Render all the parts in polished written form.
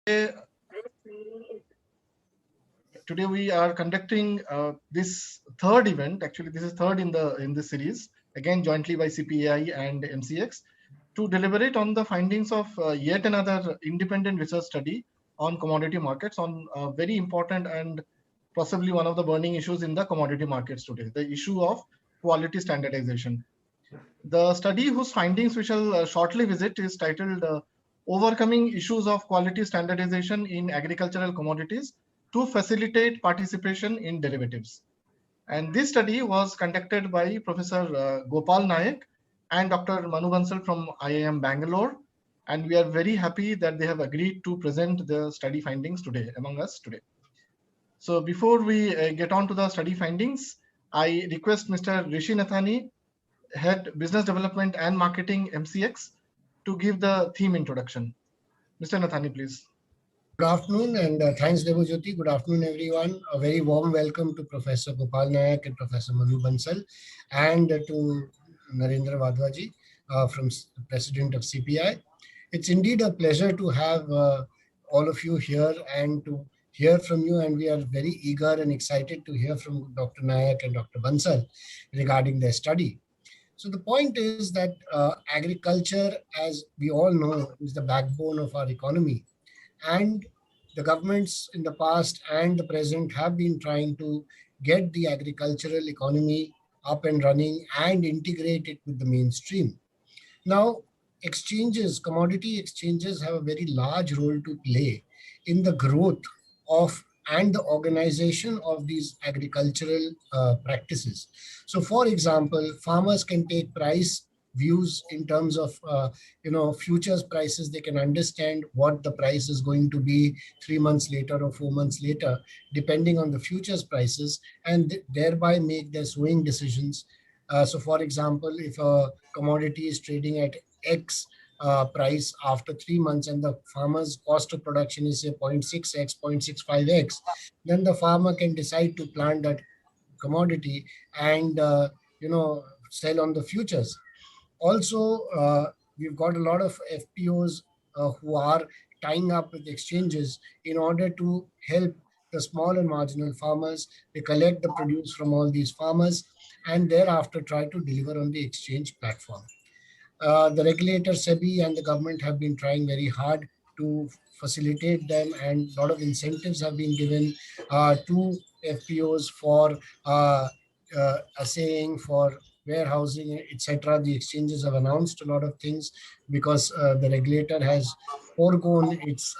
Today we are conducting this third event. Actually, this is third in the series, again jointly by CPAI and MCX, to deliberate on the findings of yet another independent research study on commodity markets on very important and possibly one of the burning issues in the commodity markets today, the issue of quality standardization. The study whose findings we shall shortly visit is titled Overcoming Issues of Quality Standardization in Agricultural Commodities to Facilitate Participation in Derivatives. And this study was conducted by Professor Gopal Naik and Dr. Manu Bansal from IIM Bangalore. And we are very happy that they have agreed to present the study findings today among us today. So before we get on to the study findings, I request Mr. Rishi Nathani, Head Business Development and Marketing, MCX, to give the theme introduction. Mr. Nathani, please. Good afternoon and thanks Debojyoti. Good afternoon everyone. A very warm welcome to Professor Gopal Naik and Professor Manu Bansal and to Narendra Vadwaji from President of CPI. It's indeed a pleasure to have all of you here and to hear from you, and we are very eager and excited to hear from Dr. Naik and Dr. Bansal regarding their study. So the point is that agriculture, as we all know, is the backbone of our economy. And the governments in the past and the present have been trying to get the agricultural economy up and running and integrate it with the mainstream. Now, exchanges, commodity exchanges have a very large role to play in the growth of and the organization of these agricultural practices. So, for example, farmers can take price views in terms of futures prices. They can understand what the price is going to be 3 months later or 4 months later, depending on the futures prices, and thereby make their sowing decisions. So for example, if a commodity is trading at X price after 3 months and the farmer's cost of production is say 0.6x, 0.65x, then the farmer can decide to plant that commodity and sell on the futures. Also, we've got a lot of FPOs who are tying up with exchanges in order to help the small and marginal farmers. They collect the produce from all these farmers and thereafter try to deliver on the exchange platform. The regulator, SEBI, and the government have been trying very hard to facilitate them, and a lot of incentives have been given to FPOs for assaying, for warehousing, etc. The exchanges have announced a lot of things because the regulator has foregone its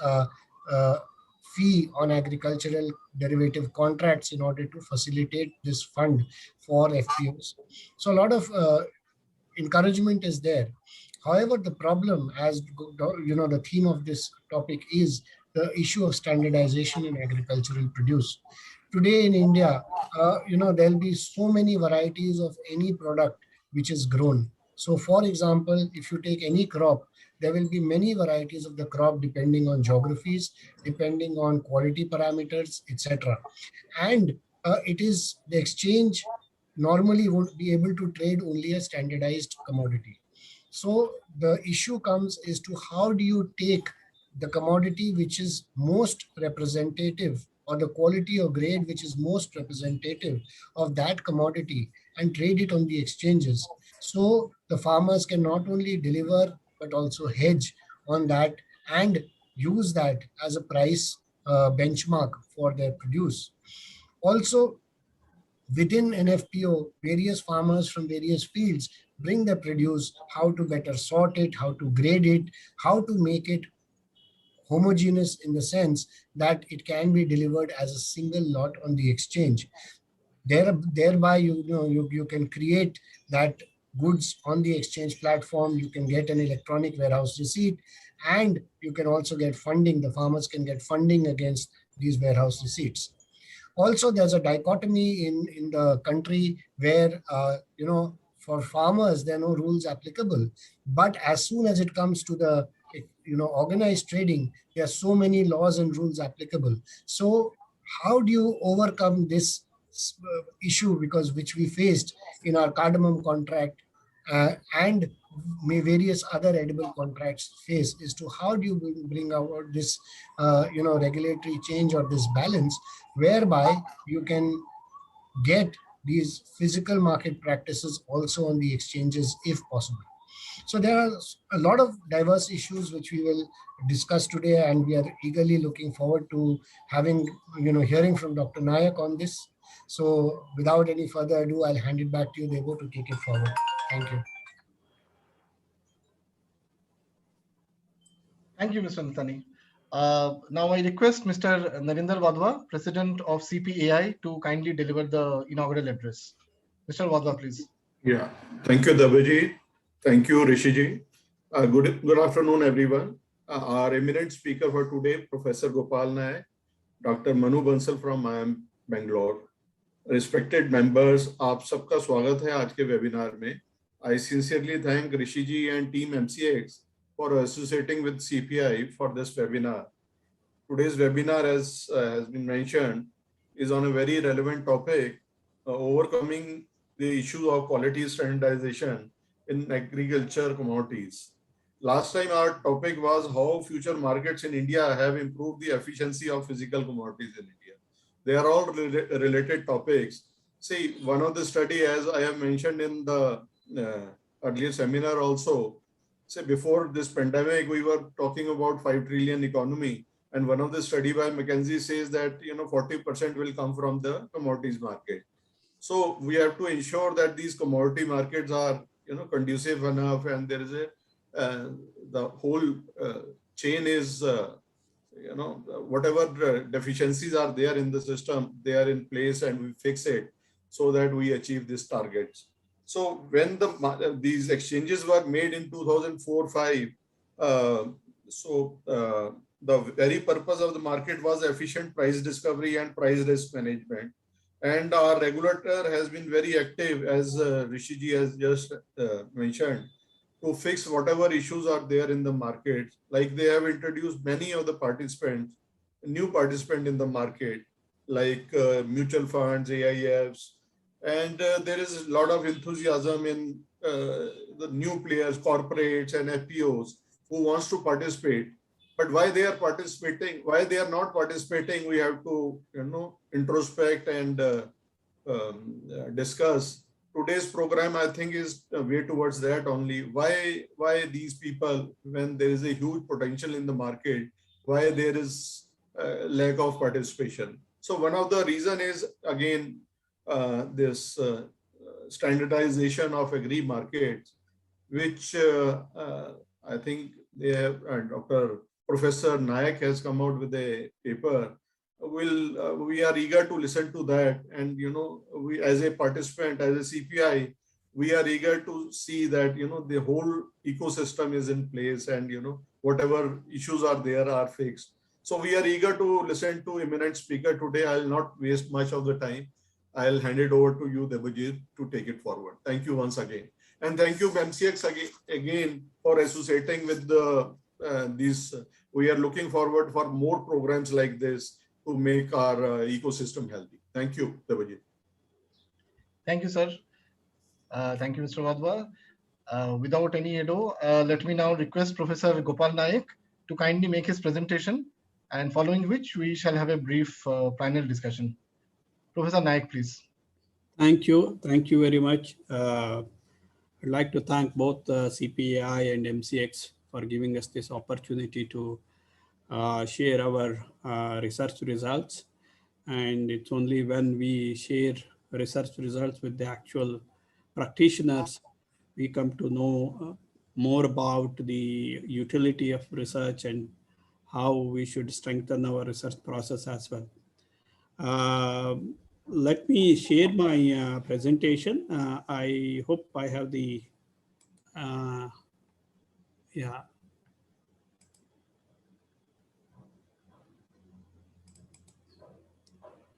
fee on agricultural derivative contracts in order to facilitate this fund for FPOs. So a lot of encouragement is there. However, the problem, as the theme of this topic is the issue of standardization in agricultural produce. Today in India, there'll be so many varieties of any product which is grown. So for example, if you take any crop, there will be many varieties of the crop depending on geographies, depending on quality parameters, etc. And it is the exchange normally would be able to trade only a standardized commodity. So the issue comes is to how do you take the commodity which is most representative, or the quality or grade which is most representative of that commodity, and trade it on the exchanges. So the farmers can not only deliver, but also hedge on that and use that as a price benchmark for their produce. Also, within an FPO, various farmers from various fields bring their produce, how to better sort it, how to grade it, how to make it homogeneous in the sense that it can be delivered as a single lot on the exchange. Thereby, you can create that goods on the exchange platform. You can get an electronic warehouse receipt, and you can also get funding. The farmers can get funding against these warehouse receipts. Also, there's a dichotomy in the country where, for farmers, there are no rules applicable. But as soon as it comes to the, organized trading, there are so many laws and rules applicable. So how do you overcome this issue, which we faced in our cardamom contract and various other edible contracts face is to how do you bring out this regulatory change or this balance whereby you can get these physical market practices also on the exchanges if possible. So there are a lot of diverse issues which we will discuss today, and we are eagerly looking forward to having, hearing from Dr. Naik on this. So without any further ado, I'll hand it back to you, Debo, to take it forward. Thank you. Thank you, Mr. Nathani. Now I request Mr. Narinder Wadhwa, President of CPAI, to kindly deliver the inaugural address. Mr. Wadhwa, please. Yeah, thank you, Dabaji. Thank you, Rishiji. Good afternoon, everyone. Our eminent speaker for today, Professor Gopal Naik, Dr. Manu Bansal from IIM Bangalore. Respected members, आप सबका स्वागत है आज के webinar में. I sincerely thank Rishiji and team MCX for associating with CPI for this webinar. Today's webinar, as has been mentioned, is on a very relevant topic, overcoming the issue of quality standardization in agriculture commodities. Last time our topic was how future markets in India have improved the efficiency of physical commodities in India. They are all related topics. See, one of the study, as I have mentioned in the earlier seminar also, say before this pandemic, we were talking about 5 trillion economy. And one of the study by McKinsey says that 40% will come from the commodities market. So we have to ensure that these commodity markets are conducive enough, and there is the whole chain is whatever deficiencies are there in the system, they are in place, and we fix it so that we achieve these targets. So when these exchanges were made in 2004-5, the very purpose of the market was efficient price discovery and price risk management. And our regulator has been very active, as Rishiji has just mentioned, to fix whatever issues are there in the market. Like they have introduced many of the new participants in the market, like mutual funds, AIFs, and there is a lot of enthusiasm in the new players, corporates and FPOs who wants to participate. But why they are participating, why they are not participating, we have to introspect and discuss. Today's program, I think, is a way towards that only. Why these people, when there is a huge potential in the market, why there is lack of participation? So one of the reason is, again, this standardization of agri markets, which I think they have, Professor Naik has come out with a paper. We are eager to listen to that, and we, as a participant, as a CPI, we are eager to see that the whole ecosystem is in place, and whatever issues are there are fixed. So we are eager to listen to eminent speaker today. I'll not waste much of the time. I'll hand it over to you, Debajit, to take it forward. Thank you once again, and thank you MCX again for associating with these. We are looking forward for more programs like this to make our ecosystem healthy. Thank you, Debajit. Thank you, sir. Thank you, Mr. Wadhwa. Without any ado, let me now request Professor Gopal Naik to kindly make his presentation, and following which we shall have a brief panel discussion. Professor Naik, please. Thank you. Thank you very much. I'd like to thank both CPAI and MCX for giving us this opportunity to share our research results. And it's only when we share research results with the actual practitioners, we come to know more about the utility of research and how we should strengthen our research process as well. Let me share my presentation. I hope I have the, yeah.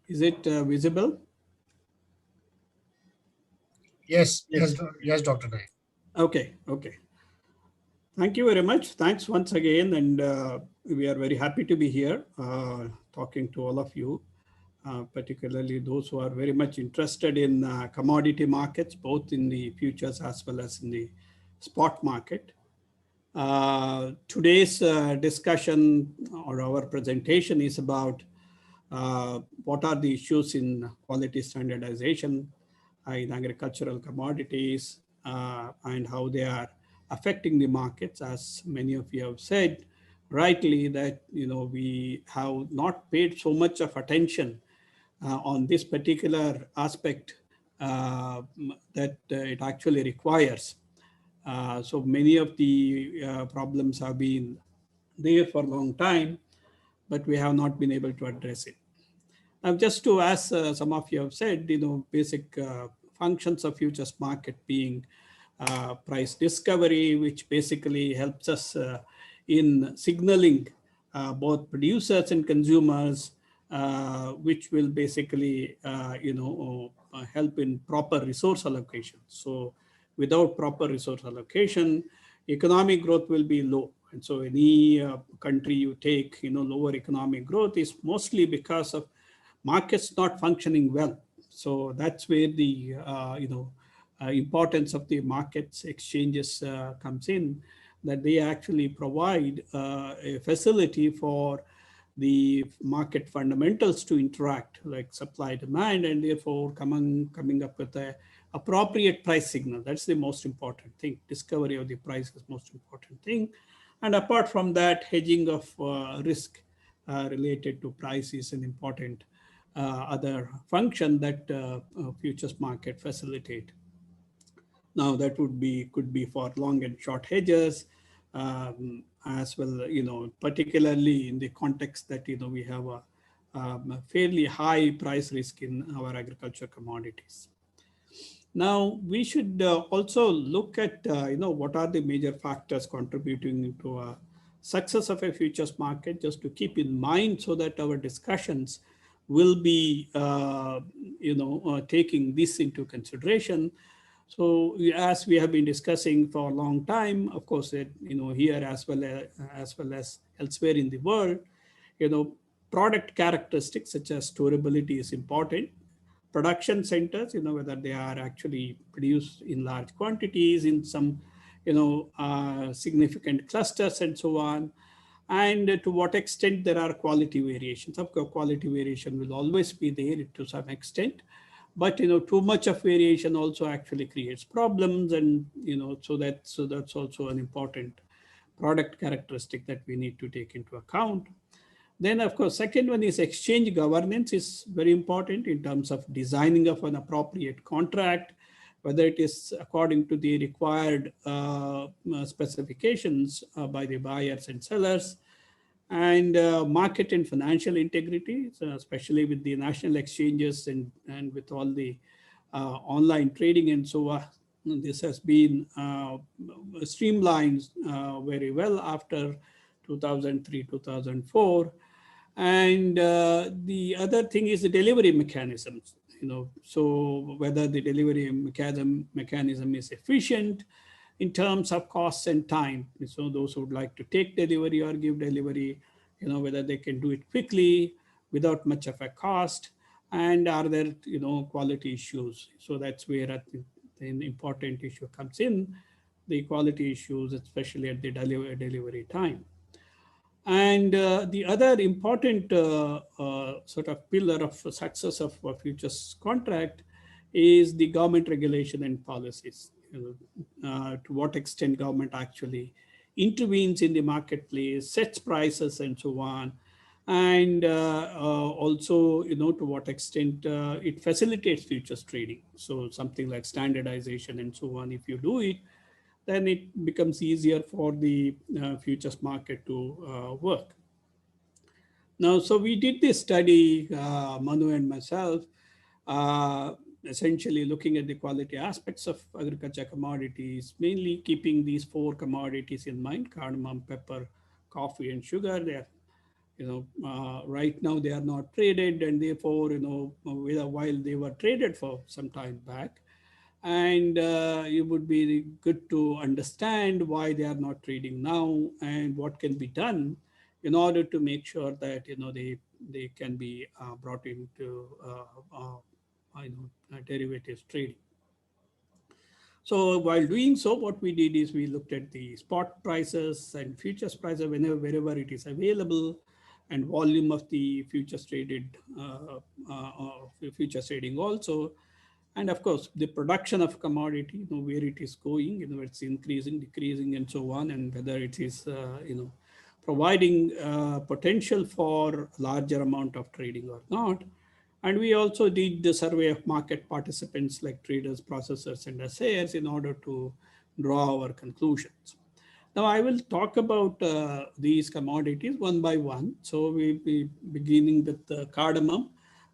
Is it visible? Yes, Dr. Naik. Okay. Thank you very much. Thanks once again. And we are very happy to be here talking to all of you, particularly those who are very much interested in commodity markets, both in the futures as well as in the spot market. Today's discussion or our presentation is about what are the issues in quality standardization in agricultural commodities and how they are affecting the markets. As many of you have said rightly, that we have not paid so much of attention on this particular aspect that it actually requires. So many of the problems have been there for a long time, but we have not been able to address it. Now, just to, as some of you have said, basic functions of futures market being price discovery, which basically helps us in signaling both producers and consumers, which will basically, help in proper resource allocation. So without proper resource allocation, economic growth will be low. And so any country you take, lower economic growth is mostly because of markets not functioning well. So that's where the importance of the markets exchanges comes in, that they actually provide a facility for the market fundamentals to interact, like supply demand, and therefore coming up with a appropriate price signal. That's the most important thing. Discovery of the price is most important thing. And apart from that, hedging of risk related to price is an important other function that futures market facilitate. Now that could be for long and short hedges, as well, particularly in the context that we have a fairly high price risk in our agriculture commodities. Now we should also look at what are the major factors contributing to a success of a futures market, just to keep in mind, so that our discussions will be taking this into consideration. So as we have been discussing for a long time, of course, here as well as elsewhere in the world, product characteristics such as storability is important. Production centers, whether they are actually produced in large quantities in some, significant clusters and so on, and to what extent there are quality variations. Of course, quality variation will always be there to some extent, but too much of variation also actually creates problems, and so that's also an important product characteristic that we need to take into account. Then, of course, second one is exchange governance is very important in terms of designing of an appropriate contract, whether it is according to the required specifications by the buyers and sellers, and market and financial integrity, so especially with the national exchanges and with all the online trading and so on. This has been streamlined very well after 2003, 2004. And the other thing is the delivery mechanisms, so whether the delivery mechanism is efficient in terms of costs and time. So those who would like to take delivery or give delivery, whether they can do it quickly without much of a cost, and are there, quality issues. So that's where I think the important issue comes in, the quality issues, especially at the delivery time. And the other important sort of pillar of success of a futures contract is the government regulation and policies. To what extent government actually intervenes in the marketplace, sets prices and so on. And also, to what extent it facilitates futures trading. So something like standardization and so on, if you do it, then it becomes easier for the futures market to work. Now, so we did this study, Manu and myself, essentially looking at the quality aspects of agriculture commodities, mainly keeping these four commodities in mind: cardamom, pepper, coffee, and sugar. They are, right now they are not traded, and therefore, while they were traded for some time back, and it would be good to understand why they are not trading now and what can be done in order to make sure that they can be brought into derivatives trading. So while doing so, what we did is we looked at the spot prices and futures prices wherever it is available, and volume of the futures traded, futures trading also. And of course, the production of commodity, where it is going, it's increasing, decreasing, and so on, and whether it is, providing potential for larger amount of trading or not. And we also did the survey of market participants like traders, processors, and assayers in order to draw our conclusions. Now I will talk about these commodities one by one. So we'll be beginning with cardamom.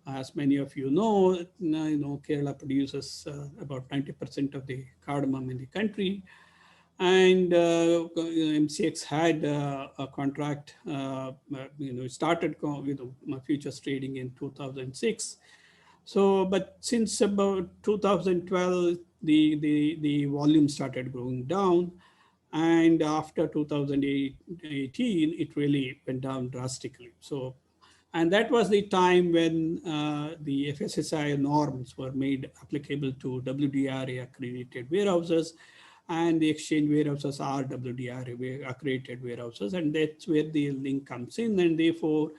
As many of you know, Kerala produces about 90% of the cardamom in the country. And MCX had a contract, started futures trading in 2006. So, but since about 2012, the volume started going down. And after 2018, it really went down drastically. So, and that was the time when the FSSAI norms were made applicable to WDRA accredited warehouses, and the exchange warehouses are WDRA accredited warehouses, and that's where the link comes in, and therefore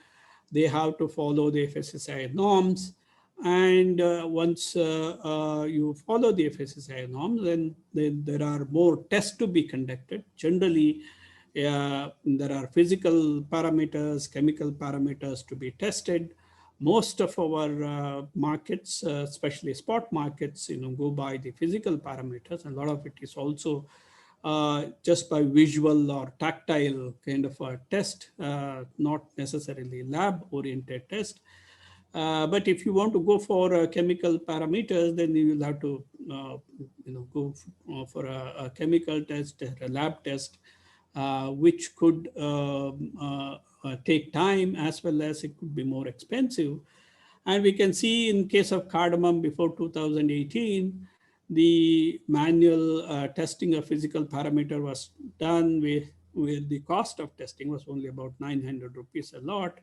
they have to follow the FSSAI norms. And once you follow the FSSAI norms, then there are more tests to be conducted. Generally, there are physical parameters, chemical parameters to be tested. Most of our markets, especially spot markets, go by the physical parameters. A lot of it is also just by visual or tactile kind of a test, not necessarily lab-oriented test. But if you want to go for chemical parameters, then you will have to, go for a chemical test, a lab test, which could take time, as well as it could be more expensive. And we can see in case of cardamom before 2018, the manual testing of physical parameter was done where the cost of testing was only about 900 rupees a lot.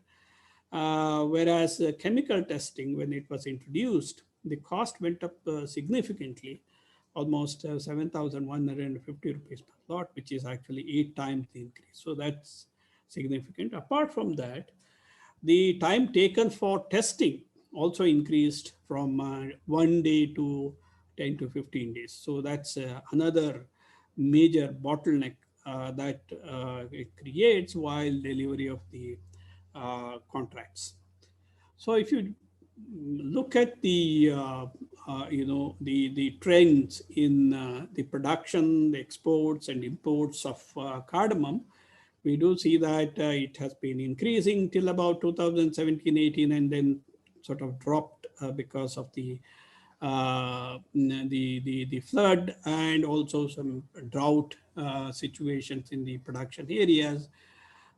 Whereas chemical testing, when it was introduced, the cost went up significantly, almost 7,150 rupees per lot, which is actually 8 times the increase. So that's significant. Apart from that, the time taken for testing also increased from 1 day to 10 to 15 days. So that's another major bottleneck that it creates while delivery of the contracts. So if you look at the the trends in the production, the exports and imports of cardamom, we do see that it has been increasing till about 2017-18, and then sort of dropped because of the flood and also some drought situations in the production areas.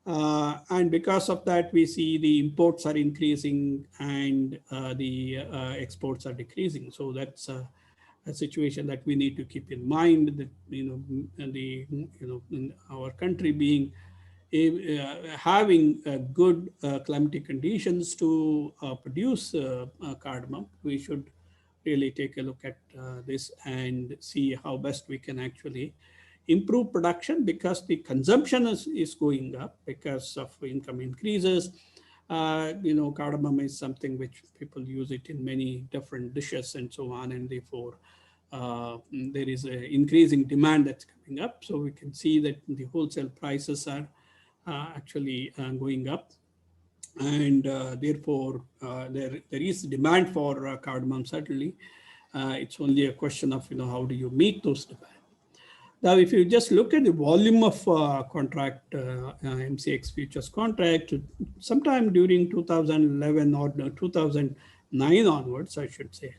And because of that, we see the imports are increasing and the exports are decreasing. So that's a situation that we need to keep in mind, that in our country being having good climatic conditions to produce cardamom, we should really take a look at this and see how best we can actually improve production, because the consumption is going up because of income increases. Cardamom is something which people use it in many different dishes and so on, and therefore there is an increasing demand that's coming up. So we can see that the wholesale prices are actually going up, and therefore there is demand for cardamom. Certainly, it's only a question of how do you meet those demands. Now, if you just look at the volume of contract, MCX futures contract, sometime during 2011 or 2009 onwards, I should say,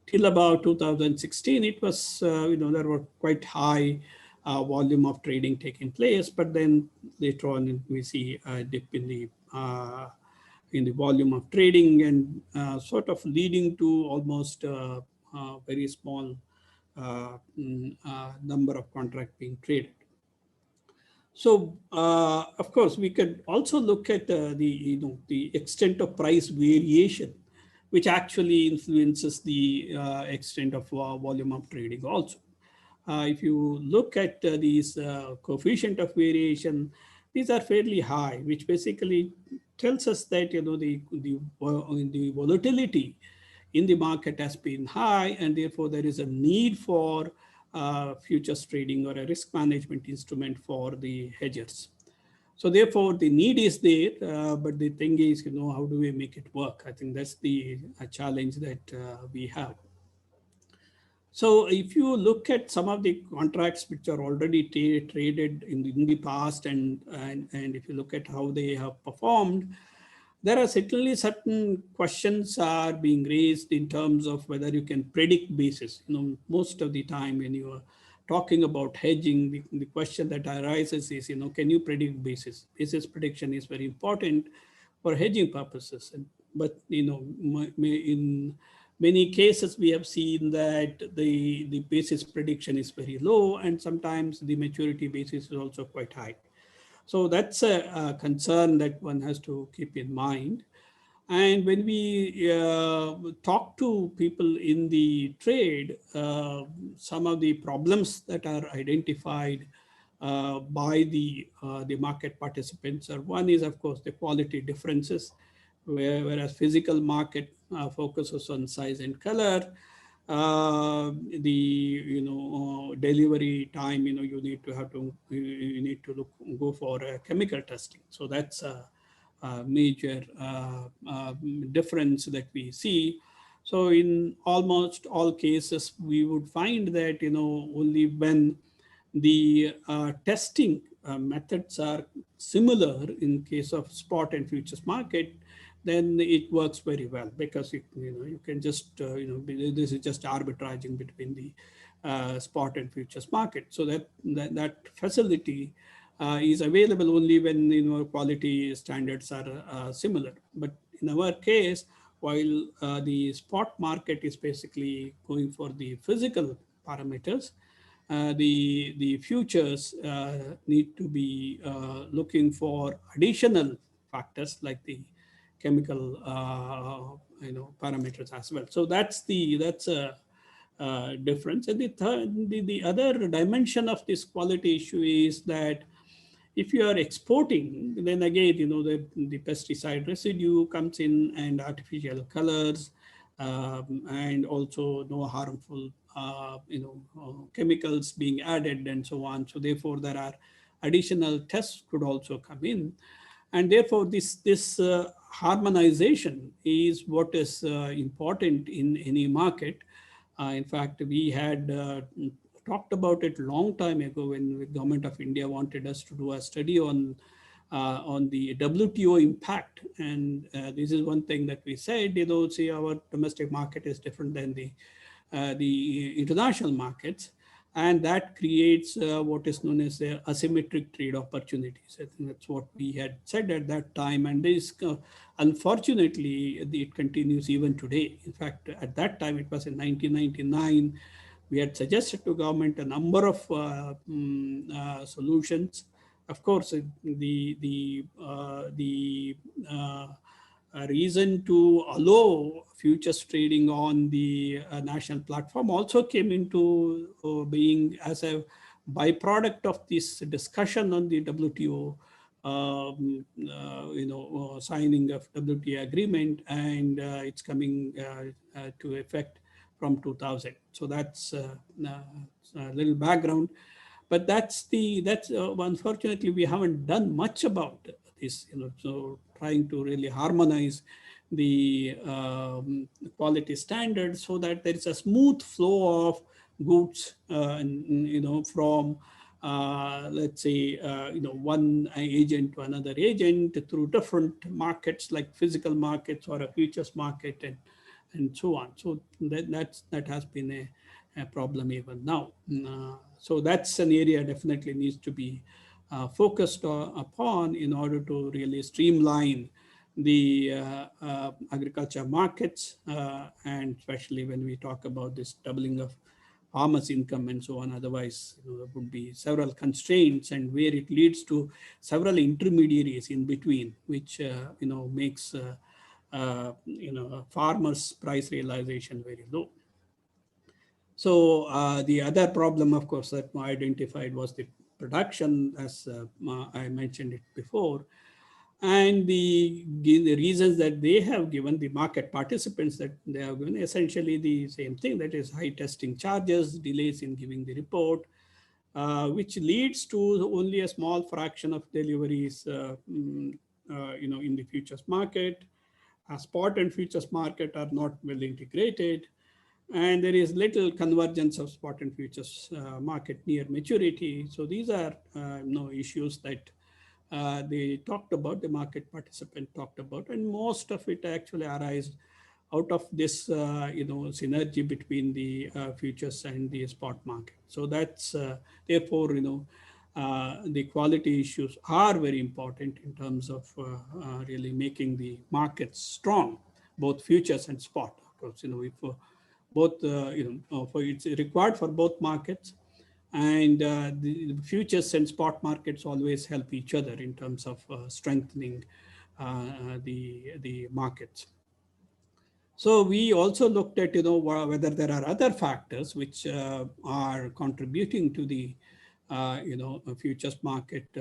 till about 2016, it was, there were quite high volume of trading taking place, but then later on we see a dip in the volume of trading, and sort of leading to almost very small number of contracts being traded. So, of course, we could also look at the extent of price variation, which actually influences the extent of volume of trading also. if you look at these coefficient of variation, these are fairly high, which basically tells us that the volatility in the market has been high, and therefore there is a need for futures trading or a risk management instrument for the hedgers. So therefore the need is there, but the thing is, how do we make it work? I think that's the challenge that we have. So if you look at some of the contracts which are already traded in the past, and if you look at how they have performed, there are certainly certain questions are being raised in terms of whether you can predict basis. Most of the time when you are talking about hedging, the question that arises is, can you predict basis? Basis prediction is very important for hedging purposes. But, in many cases, we have seen that the basis prediction is very low, and sometimes the maturity basis is also quite high. So that's a concern that one has to keep in mind. And when we talk to people in the trade, some of the problems that are identified by the market participants are, one is, of course, the quality differences, whereas physical market focuses on size and color. The delivery time, you need to go for chemical testing. So that's a major difference that we see. So in almost all cases, we would find that only when the testing methods are similar in case of spot and futures market, then it works very well, because you can just this is just arbitraging between the spot and futures market. So that facility is available only when quality standards are similar. But in our case, while the spot market is basically going for the physical parameters, the futures need to be looking for additional factors like the chemical parameters as well. So that's a difference. And the other dimension of this quality issue is that if you are exporting, then again, the pesticide residue comes in, and artificial colors, and also no harmful, chemicals being added and so on. So therefore, there are additional tests could also come in. And therefore, this harmonization is what is important in any market. In fact, we had talked about it a long time ago when the government of India wanted us to do a study on the WTO impact. And this is one thing that we said, see, our domestic market is different than the international markets. And that creates what is known as asymmetric trade opportunities. I think that's what we had said at that time. And this, unfortunately, it continues even today. In fact, at that time, it was in 1999, we had suggested to government a number of solutions. Of course, the reason to allow futures trading on the national platform also came into being as a byproduct of this discussion on the WTO, signing of WTO agreement, and it's coming to effect from 2000. So that's a little background. But that's unfortunately, we haven't done much about this, so trying to really harmonize the quality standards so that there is a smooth flow of goods, from let's say, one agent to another agent through different markets like physical markets or a futures market and so on. So that has been a problem even now. So that's an area definitely needs to be focused upon in order to really streamline the agriculture markets, and especially when we talk about this doubling of farmers' income and so on. Otherwise, there would be several constraints, and where it leads to several intermediaries in between, which makes farmers' price realization very low. So the other problem, of course, that I identified was the production, as I mentioned it before. And the reasons that they have given, the market participants that they have given, essentially the same thing, that is high testing charges, delays in giving the report, which leads to only a small fraction of deliveries in the futures market. Spot and futures market are not well integrated, and there is little convergence of spot and futures market near maturity. So these are issues that they talked about, the market participant talked about, and most of it actually arises out of this synergy between the futures and the spot market. So that's therefore the quality issues are very important in terms of really making the markets strong, both futures and spot. Of course, if both for it's required for both markets, and the futures and spot markets always help each other in terms of strengthening the markets. So we also looked at whether there are other factors which are contributing to the futures market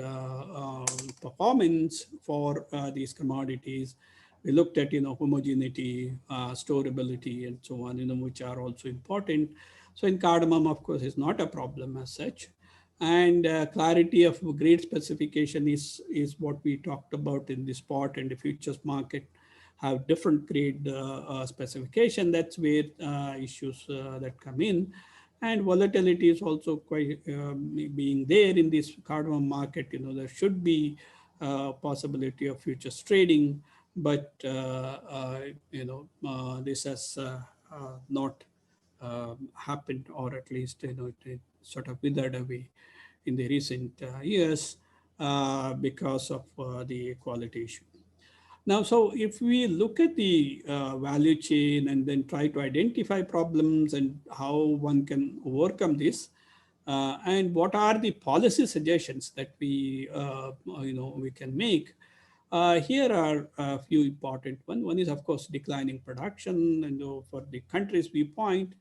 performance for these commodities. We looked at homogeneity, storability, and so on, which are also important. So in cardamom, of course, is not a problem as such. And clarity of grade specification is what we talked about in the spot and the futures market have different grade specification. That's where issues that come in. And volatility is also quite being there in this cardamom market. There should be possibility of futures trading, but this has not happened, or at least it sort of withered away in the recent years because of the quality issue. Now, so if we look at the value chain and then try to identify problems and how one can overcome this, and what are the policy suggestions that we can make, here are a few important ones. One is, of course, declining production, and for the country's viewpoint,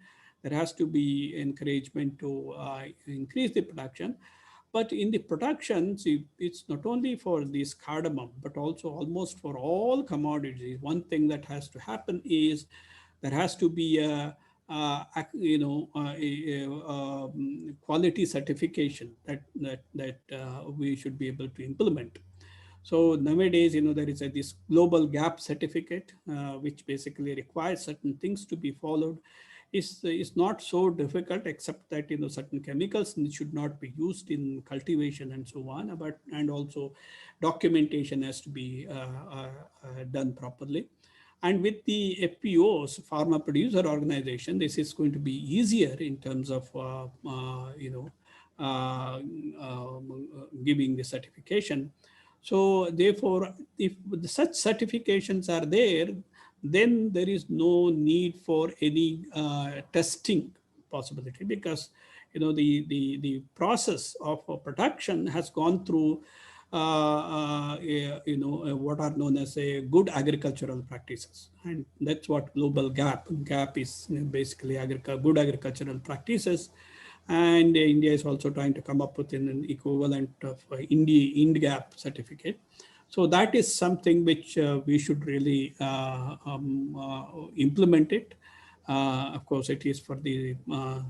there has to be encouragement to increase the production. But in the production, see, it's not only for this cardamom, but also almost for all commodities. One thing that has to happen is there has to be a quality certification that we should be able to implement. So nowadays, there is this global gap certificate, which basically requires certain things to be followed. Is not so difficult, except that certain chemicals should not be used in cultivation and so on. And also documentation has to be done properly. And with the FPOs, Farmer Producer Organization, this is going to be easier in terms of giving the certification. So therefore, if such certifications are there, then there is no need for any testing possibility, because the process of production has gone through what are known as a good agricultural practices, and that's what global gap is, basically good agricultural practices. And India is also trying to come up with an equivalent of INDGAP certificate. So that is something which we should really implement it. Of course, it is for the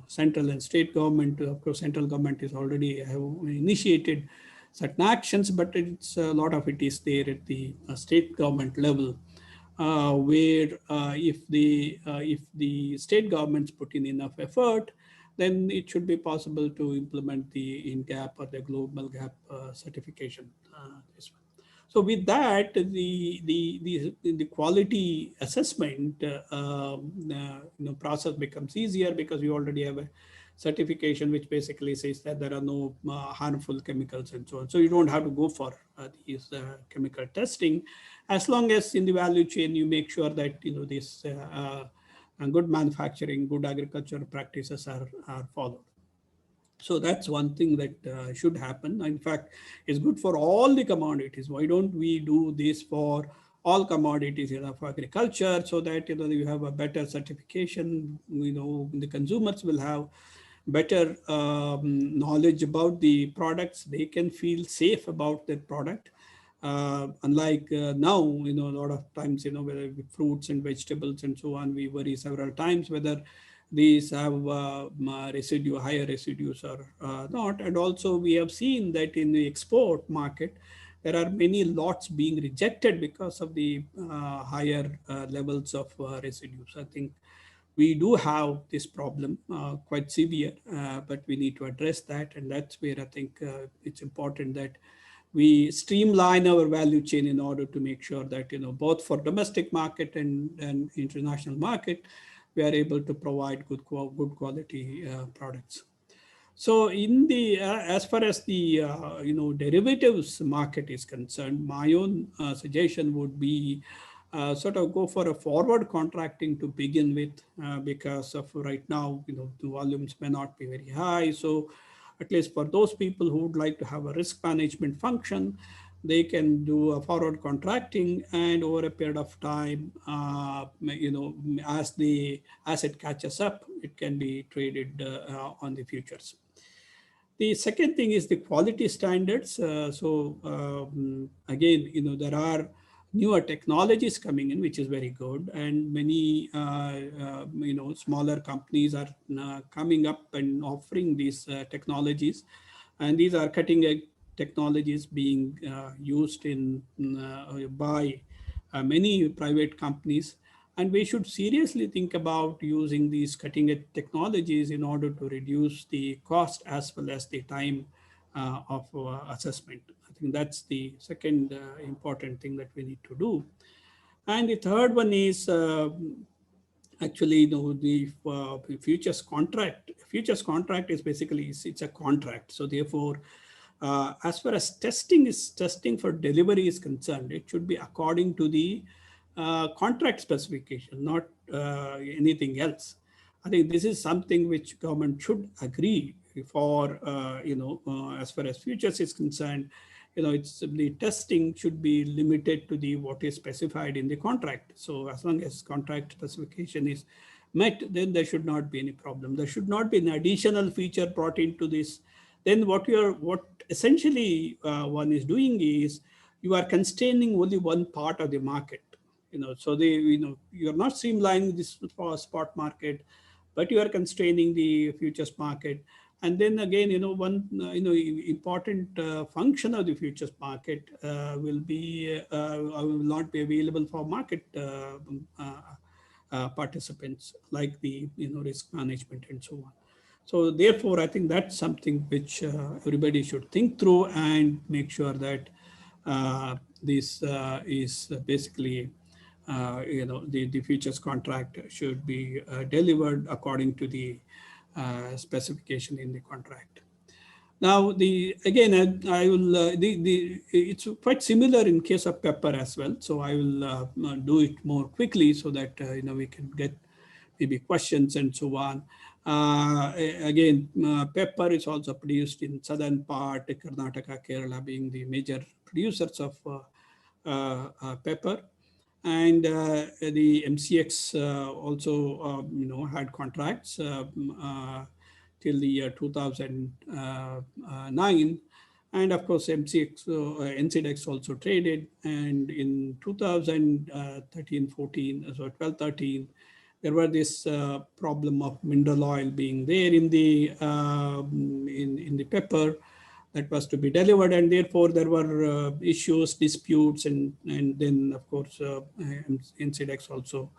central and state government. Of course, central government is already initiated certain actions, but it's a lot of it is there at the state government level, where if the state governments put in enough effort, then it should be possible to implement the INGAP or the global gap certification. So with that, the quality assessment process becomes easier, because we already have a certification which basically says that there are no harmful chemicals and so on. So you don't have to go for these chemical testing, as long as in the value chain you make sure that this good manufacturing, good agricultural practices are followed. So that's one thing that should happen. In fact, it's good for all the commodities. Why don't we do this for all commodities of agriculture, so that you have a better certification. The consumers will have better knowledge about the products. They can feel safe about their product. Unlike now, a lot of times, whether fruits and vegetables and so on, we worry several times whether these have higher residues or not. And also we have seen that in the export market, there are many lots being rejected because of the higher levels of residues. I think we do have this problem quite severe, but we need to address that. And that's where I think it's important that we streamline our value chain in order to make sure that, both for domestic market and international market, we are able to provide good quality products. So in the as far as the derivatives market is concerned, my own suggestion would be sort of go for a forward contracting to begin with, because of right now, the volumes may not be very high. So at least for those people who would like to have a risk management function, they can do a forward contracting, and over a period of time, as it catches up, it can be traded on the futures. The second thing is the quality standards. Again, there are newer technologies coming in, which is very good, and many smaller companies are coming up and offering these technologies, and these are cutting edge technologies being used by many private companies. And we should seriously think about using these cutting edge technologies in order to reduce the cost as well as the time of assessment. I think that's the second important thing that we need to do. And the third one is actually the futures contract. Futures contract is basically, it's a contract. So therefore, as far as testing for delivery is concerned, it should be according to the contract specification, not anything else. I think this is something which government should agree for, as far as futures is concerned. It's the testing should be limited to the what is specified in the contract. So as long as contract specification is met, then there should not be any problem. There should not be an additional feature brought into this. Then what essentially one is doing is you are constraining only one part of the market. So you're not streamlining this spot market, but you are constraining the futures market. And then again, one important function of the futures market will not be available for market participants, like the risk management and so on. So therefore, I think that's something which everybody should think through and make sure that this is basically the futures contract should be delivered according to the specification in the contract. Now, I will it's quite similar in case of pepper as well. So I will do it more quickly so that we can get maybe questions and so on. Again, pepper is also produced in southern part, Karnataka, Kerala being the major producers of pepper. And the MCX also, had contracts till the year 2009. And of course, NCDEX also traded. And in 2013-14, so 12-13, there were this problem of mineral oil being there in the pepper that was to be delivered, and therefore there were issues, disputes, and then of course NCDEX also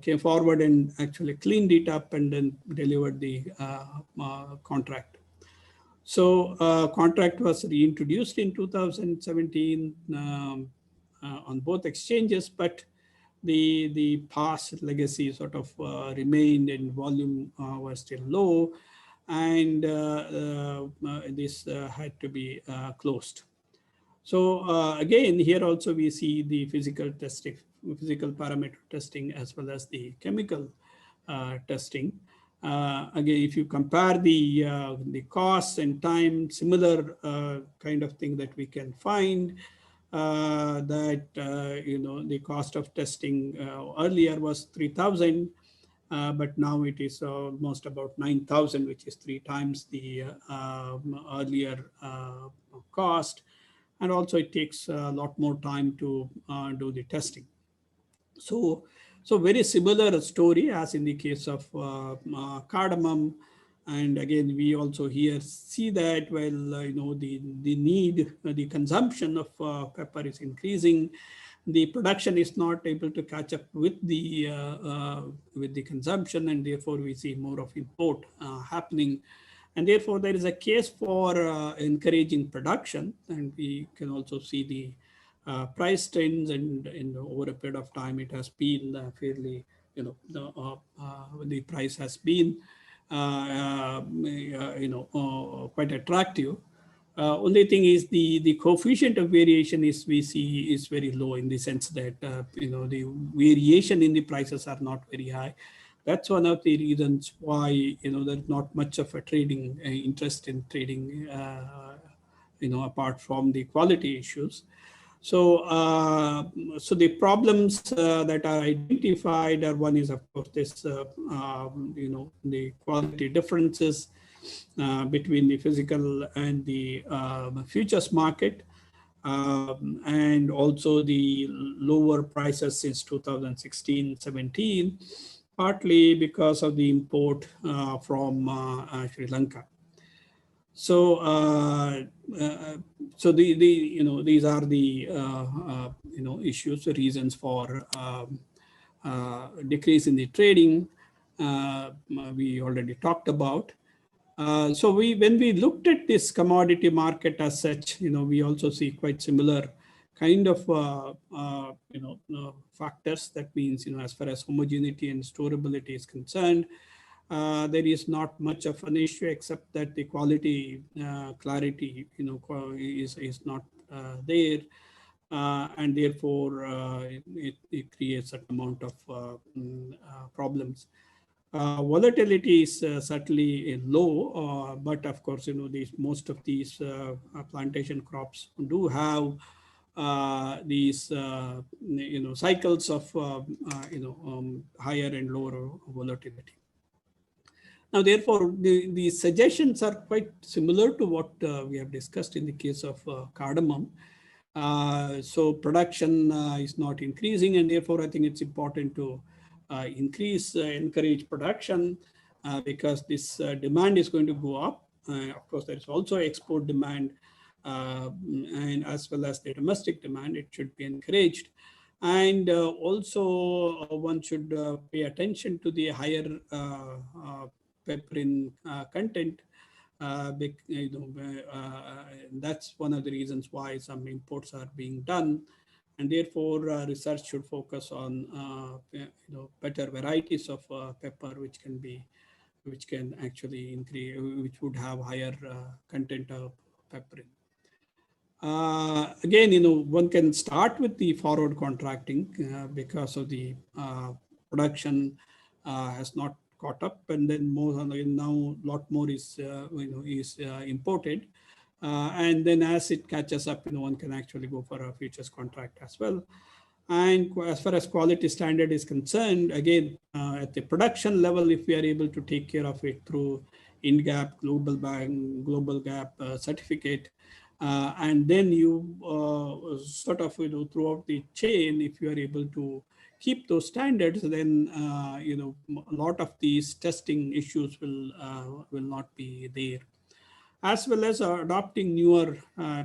came forward and actually cleaned it up and then delivered the contract. So contract was reintroduced in 2017 on both exchanges, but the past legacy sort of remained, and volume was still low, and this had to be closed. So again, here also we see the physical parameter testing as well as the chemical testing. Again, if you compare the costs and time, similar kind of thing that we can find. that the cost of testing earlier was 3,000, but now it is almost about 9,000, which is 3 times the earlier cost. And also it takes a lot more time to do the testing. So very similar story as in the case of cardamom. And again, we also here see that while the need, the consumption of pepper is increasing, the production is not able to catch up with the consumption, and therefore we see more of import happening. And therefore there is a case for encouraging production, and we can also see the price trends, and over a period of time it has been fairly, the price has been quite attractive. Only thing is the coefficient of variation is, we see, is very low, in the sense that the variation in the prices are not very high. That's one of the reasons why there's not much of a trading interest in trading, apart from the quality issues. So, so the problems that are identified are, one is of course this, the quality differences between the physical and the futures market, and also the lower prices since 2016-17, partly because of the import from Sri Lanka. So, so these are the issues, the reasons for decrease in the trading. We already talked about. So when we looked at this commodity market as such, we also see quite similar kind of factors. That means, as far as homogeneity and storability is concerned, there is not much of an issue, except that the quality clarity is not there, and therefore it creates an amount of problems. Volatility is certainly low, but of course, most of these plantation crops do have these cycles of higher and lower volatility. Now, therefore, the suggestions are quite similar to what we have discussed in the case of cardamom. So production is not increasing, and therefore I think it's important to encourage production, because this demand is going to go up. Of course, there is also export demand, and as well as the domestic demand, it should be encouraged. And also one should pay attention to the higher pepperin content. That's one of the reasons why some imports are being done, and therefore research should focus on better varieties of pepper, which can actually increase, which would have higher content of pepperin. Again, one can start with the forward contracting because of the production has not caught up, and then now a lot more is imported, and then as it catches up, one can actually go for a futures contract as well. And as far as quality standard is concerned, again, at the production level, if we are able to take care of it through INGAP, Global Gap certificate, and then you sort of throughout the chain, if you are able to keep those standards, then a lot of these testing issues will not be there. As well as adopting newer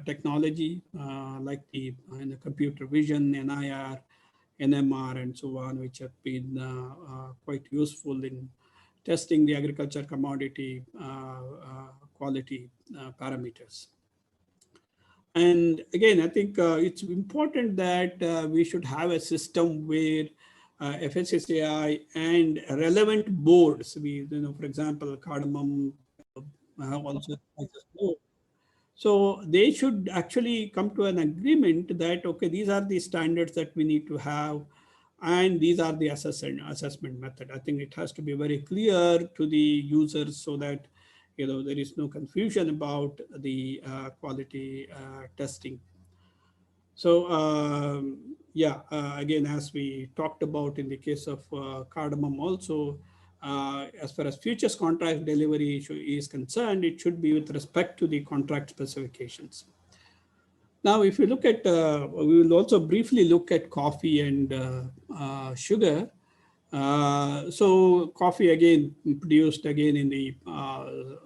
technology like the computer vision, NIR, NMR, and so on, which have been quite useful in testing the agriculture commodity quality parameters. And again, I think it's important that we should have a system where FSSAI and relevant boards, for example, cardamom also. So they should actually come to an agreement that, okay, these are the standards that we need to have, and these are the assessment method. I think it has to be very clear to the users so that there is no confusion about the quality testing. So yeah, again, as we talked about in the case of cardamom also, as far as futures contract delivery is concerned, it should be with respect to the contract specifications. Now, if you look at, we will also briefly look at coffee and sugar. So coffee again produced again in the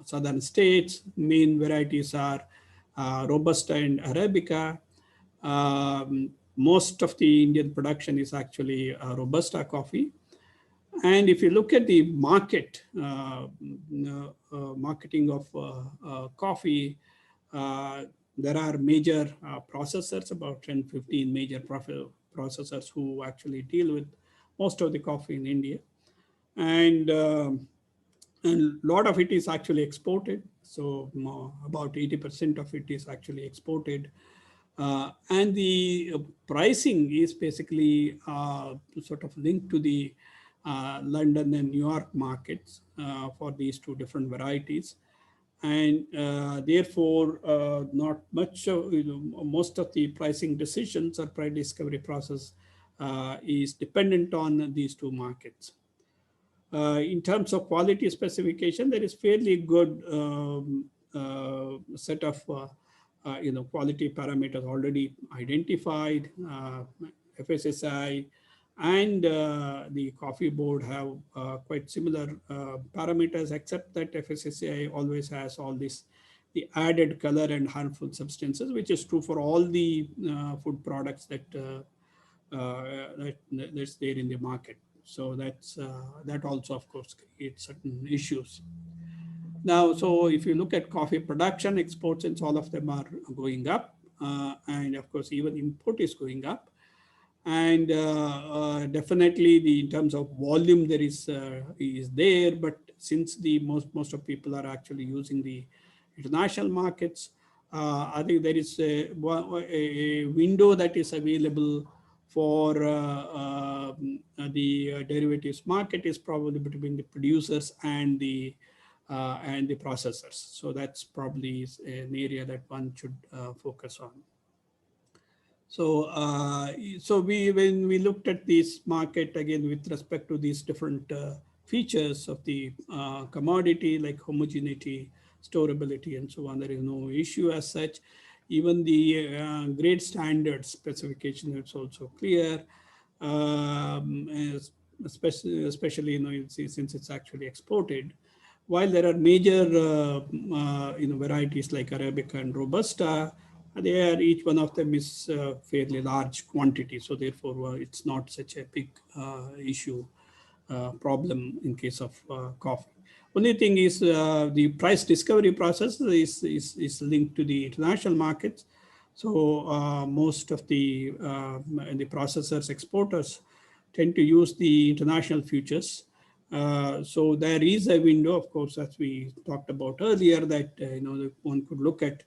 southern states. Main varieties are Robusta and Arabica. Most of the Indian production is actually Robusta coffee. And if you look at the market, marketing of coffee, there are major processors, about 10, 15 major processors who actually deal with most of the coffee in India. And a lot of it is actually exported. So about 80% of it is actually exported. And the pricing is basically sort of linked to the London and New York markets for these two different varieties. And therefore, not much of, most of the pricing decisions or price discovery process is dependent on these two markets. In terms of quality specification, there is fairly good set of quality parameters already identified. FSSI and the coffee board have quite similar parameters, except that FSSAI always has all this, the added color and harmful substances, which is true for all the food products that's there in the market. So that also, of course, creates certain issues. Now, so if you look at coffee production, exports, and all of them are going up. And of course, even import is going up. And definitely in terms of volume, there is there, but since the most of people are actually using the international markets, I think there is a window that is available for the derivatives market is probably between the producers and the processors. So that's probably an area that one should focus on. So, when we looked at this market again with respect to these different features of the commodity like homogeneity, storability, and so on, there is no issue as such. Even the grade standard specification is also clear, especially since it's actually exported. While there are major varieties like Arabica and Robusta, each one of them is fairly large quantity. So therefore, it's not such a big issue problem in case of coffee. Only thing is the price discovery process is linked to the international markets. So most of the processors, exporters tend to use the international futures. So there is a window, of course, as we talked about earlier, that one could look at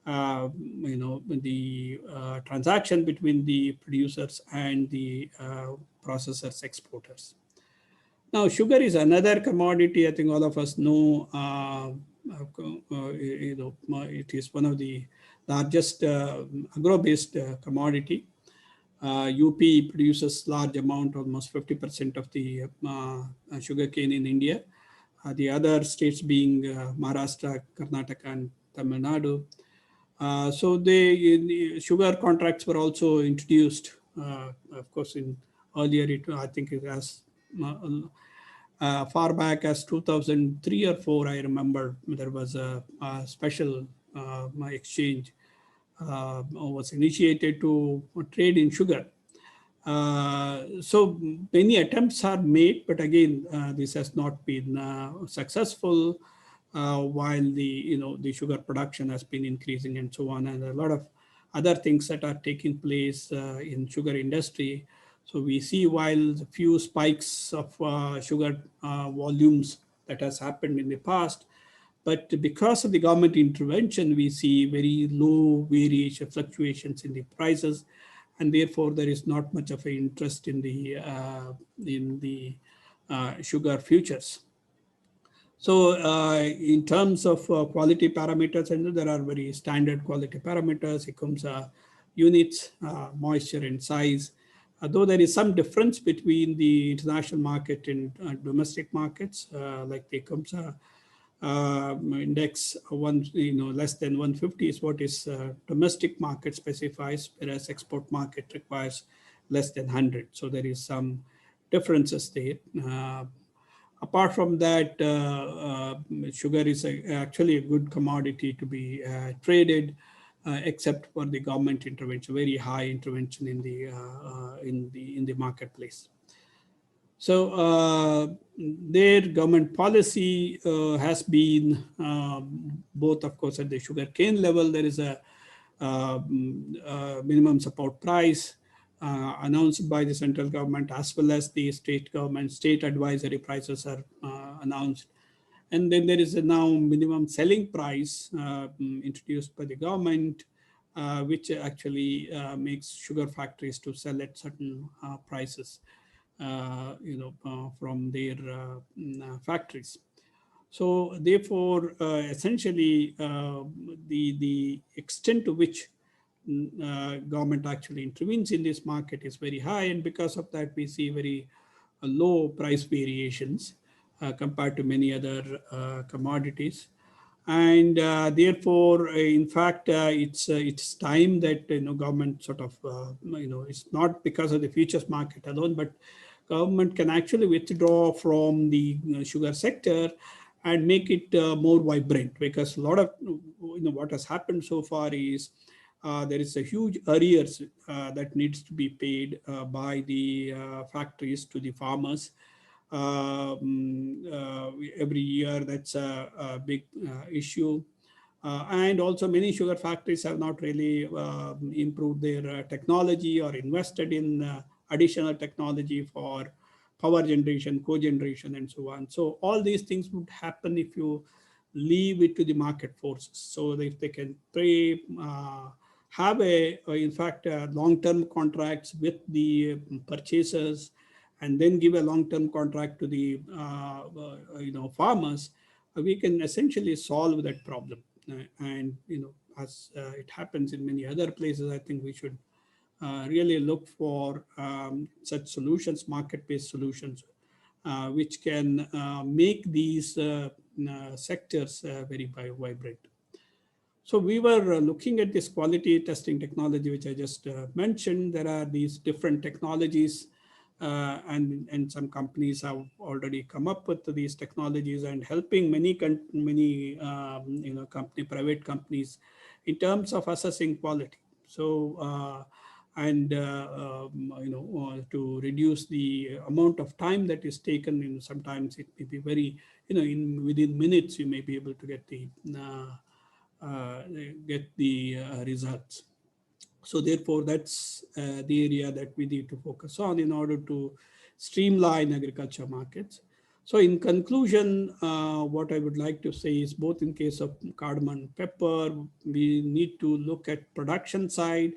the transaction between the producers and the processors, exporters. Now, sugar is another commodity. I think all of us know. It is one of the largest agro-based commodity. UP produces large amount, almost 50% of the sugar cane in India. The other states being Maharashtra, Karnataka, and Tamil Nadu. So the sugar contracts were also introduced. Of course, in earlier, I think it has far back as 2003 or 4. I remember there was a special exchange was initiated to trade in sugar. So many attempts are made, but again, this has not been successful. While the sugar production has been increasing and so on, and a lot of other things that are taking place in sugar industry. So we see while the few spikes of sugar volumes that has happened in the past, but because of the government intervention, we see very low variation, fluctuations in the prices, and therefore there is not much of an interest in the sugar futures. So in terms of quality parameters, and there are very standard quality parameters. ICUMSA units, moisture and size. Though there is some difference between the international market and domestic markets, like the ICMSA index less than 150 is what is domestic market specifies, whereas export market requires less than 100. So there is some differences there. Apart from that, sugar is actually a good commodity to be traded, except for the government intervention, very high intervention in the marketplace. So their government policy has been both, of course, at the sugarcane level. There is a minimum support price announced by the central government, as well as the state government. State advisory prices are announced. And then there is a now minimum selling price introduced by the government, which actually makes sugar factories to sell at certain prices, from their factories. So therefore, essentially, the extent to which government actually intervenes in this market is very high, and because of that, we see very low price variations compared to many other commodities. And therefore, in fact, it's time that government sort of it's not because of the futures market alone, but government can actually withdraw from the sugar sector and make it more vibrant, because a lot of what has happened so far is there is a huge arrears that needs to be paid by the factories to the farmers. Every year, that's a big issue. And also many sugar factories have not really improved their technology or invested in additional technology for power generation, cogeneration, and so on. So all these things would happen if you leave it to the market forces. So if they can pay, have in fact, long-term contracts with the purchasers, and then give a long-term contract to the farmers, we can essentially solve that problem. And as it happens in many other places, I think we should really look for such solutions, market-based solutions, which can make these sectors very vibrant. So we were looking at this quality testing technology, which I just mentioned. There are these different technologies, and some companies have already come up with these technologies and helping many private companies in terms of assessing quality. So to reduce the amount of time that is taken. Sometimes it may be very, within minutes you may be able to get the results. So therefore, that's the area that we need to focus on in order to streamline agriculture markets. So in conclusion, what I would like to say is, both in case of cardamom and pepper, we need to look at production side.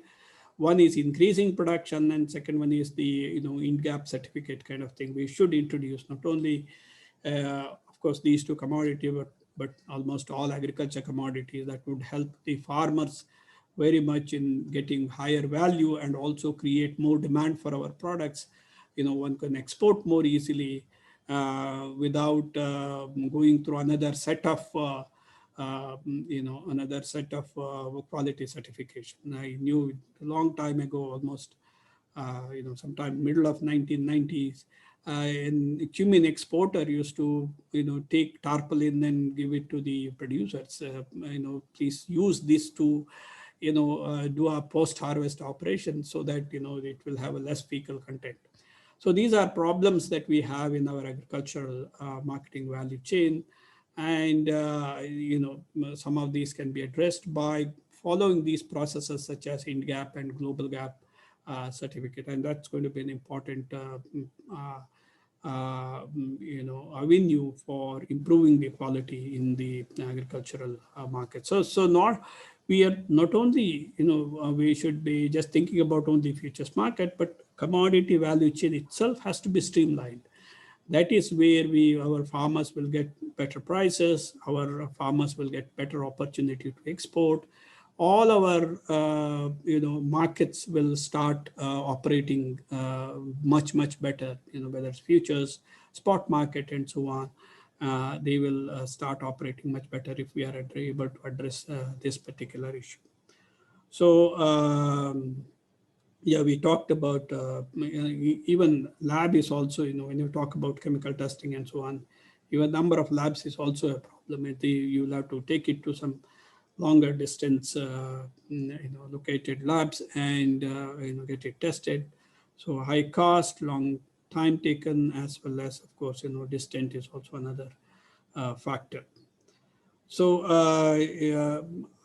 One is increasing production, and second one is the in-gap certificate kind of thing. We should introduce not only, of course, these two commodities, but almost all agriculture commodities that would help the farmers very much in getting higher value and also create more demand for our products. One can export more easily without going through another set of quality certification. I knew a long time ago, almost sometime middle of 1990s, an cumin exporter used to take tarpaulin and give it to the producers. Please use this to do a post-harvest operation so that it will have a less fecal content. So these are problems that we have in our agricultural marketing value chain, and some of these can be addressed by following these processes such as INDGAP and Global Gap certificate, and that's going to be an important avenue for improving the quality in the agricultural market. So we are not only, we should be just thinking about only futures market, but commodity value chain itself has to be streamlined. That is where our farmers will get better prices, our farmers will get better opportunity to export, all our markets will start operating much better. Whether it's futures, spot market, and so on, they will start operating much better if we are able to address this particular issue. So yeah, we talked about even lab is also, when you talk about chemical testing and so on, even number of labs is also a problem. You will have to take it to some longer distance, located labs and get it tested. So high cost, long time taken, as well as, of course, distant is also another factor. So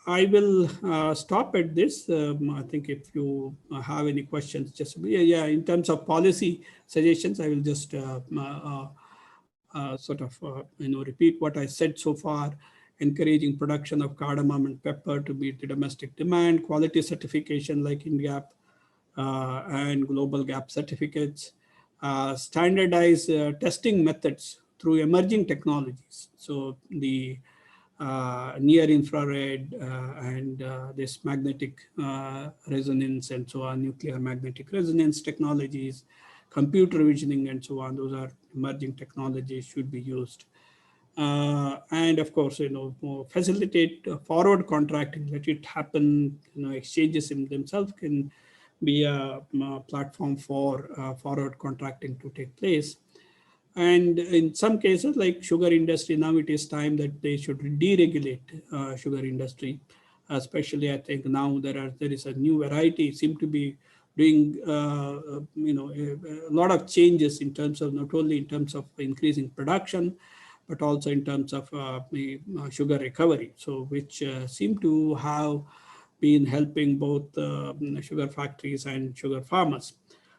I will stop at this. I think if you have any questions, just yeah. In terms of policy suggestions, I will just sort of repeat what I said so far. Encouraging production of cardamom and pepper to meet the domestic demand, quality certification like INGAP and global gap certificates, standardize testing methods through emerging technologies. So the near infrared and this magnetic resonance and so on, nuclear magnetic resonance technologies, computer visioning and so on, those are emerging technologies should be used. And of course, facilitate forward contracting, let it happen. Exchanges in themselves can be a platform for forward contracting to take place. And in some cases, like sugar industry, now it is time that they should deregulate sugar industry. Especially, I think now there is a new variety seem to be doing a lot of changes in terms of not only in terms of increasing production, but also in terms of sugar recovery. So which seem to have been helping both sugar factories and sugar farmers.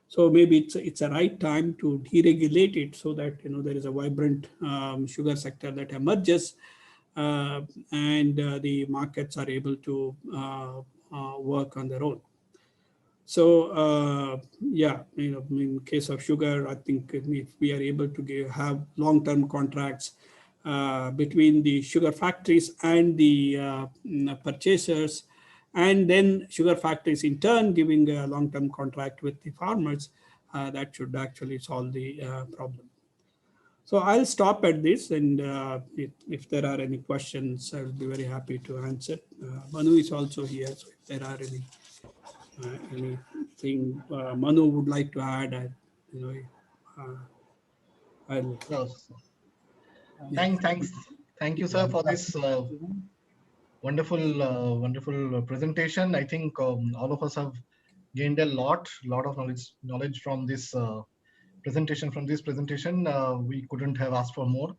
So maybe it's a right time to deregulate it so that there is a vibrant sugar sector that emerges, and the markets are able to work on their own. So yeah, in case of sugar, I think if we are able to have long-term contracts between the sugar factories and the purchasers, and then sugar factories in turn giving a long-term contract with the farmers, that should actually solve the problem. So I'll stop at this, and if there are any questions, I will be very happy to answer. Manu is also here, so if there are anything Manu would like to add, I'll. Yes. Thank you, sir, for this wonderful presentation. I think all of us have gained a lot of knowledge from this presentation. We couldn't have asked for more.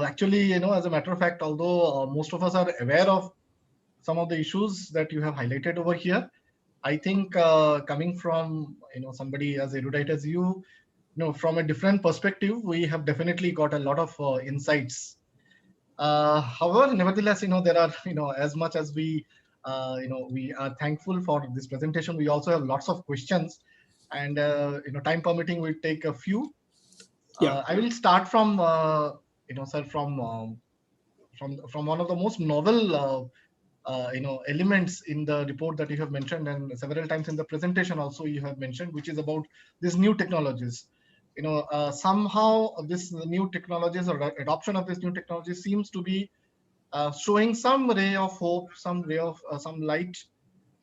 Actually, as a matter of fact, although most of us are aware of some of the issues that you have highlighted over here, I think coming from somebody as erudite as you, from a different perspective, we have definitely got a lot of insights. However, nevertheless, there are, as much as we, we are thankful for this presentation, we also have lots of questions, and time permitting, we'll take a few. Yeah. I will start from, sir, from one of the most novel, elements in the report that you have mentioned, and several times in the presentation also you have mentioned, which is about these new technologies. Somehow this new technologies or adoption of this new technology seems to be showing some ray of hope, some light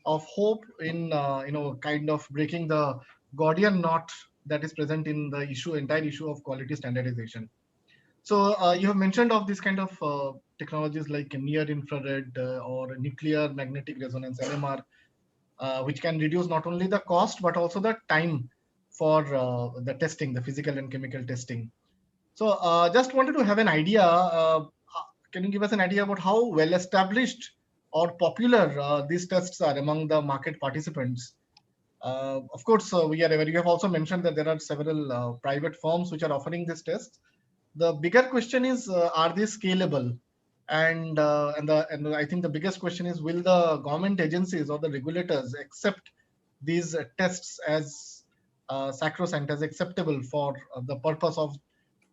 of hope in kind of breaking the Gordian knot that is present in the entire issue of quality standardization. So you have mentioned of this kind of technologies like near infrared or nuclear magnetic resonance, NMR, which can reduce not only the cost but also the time for the testing, the physical and chemical testing. So just wanted to have an idea. Can you give us an idea about how well established or popular these tests are among the market participants? Of course, we are aware. You have also mentioned that there are several private firms which are offering these tests. The bigger question is, are they scalable? And I think the biggest question is, will the government agencies or the regulators accept these tests as sacrosanct, as acceptable for the purpose of,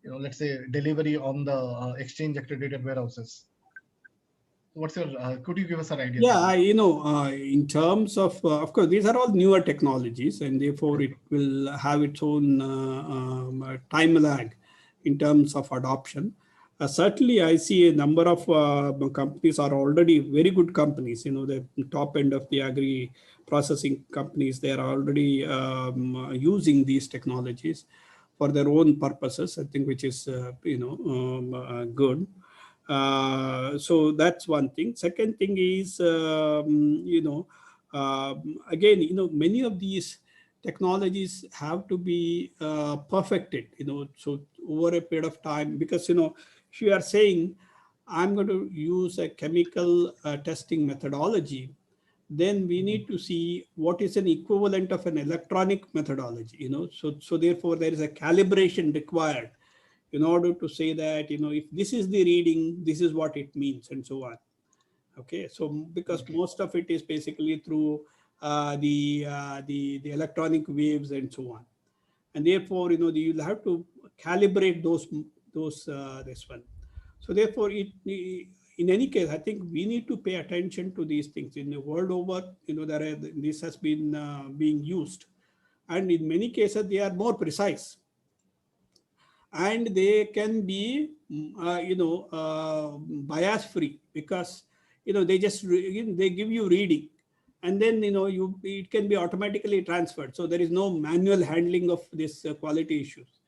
let's say, delivery on the exchange accredited warehouses? What's your, could you give us an idea? Yeah, in terms of course, these are all newer technologies, and therefore it will have its own time lag in terms of adoption. Certainly, I see a number of companies are already very good companies. The top end of the agri processing companies, they are already using these technologies for their own purposes, I think, which is good. So that's one thing. Second thing is, again, many of these technologies have to be perfected, so over a period of time, because, if you are saying, I'm going to use a chemical testing methodology, then we need to see what is an equivalent of an electronic methodology, so therefore there is a calibration required in order to say that, if this is the reading, this is what it means, and so on. Okay, so because most of it is basically through the electronic waves and so on, and therefore, you'll have to calibrate those this one. So therefore, in any case, I think we need to pay attention to these things. In the world over, this has been being used, and in many cases they are more precise, and they can be bias free, because they just they give you reading, and then it can be automatically transferred, so there is no manual handling of this quality issues.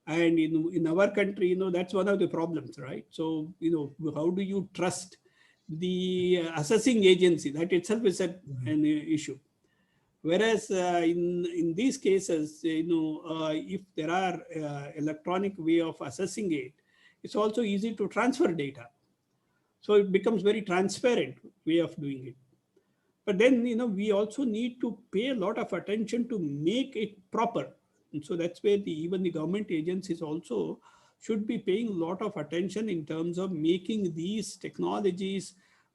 And in our country, that's one of the problems, right? So how do you trust the assessing agency? That itself is an issue. Whereas in these cases, if there are electronic way of assessing it, it's also easy to transfer data. So it becomes very transparent way of doing it. But then, we also need to pay a lot of attention to make it proper. And so that's where even the government agencies also should be paying a lot of attention in terms of making these technologies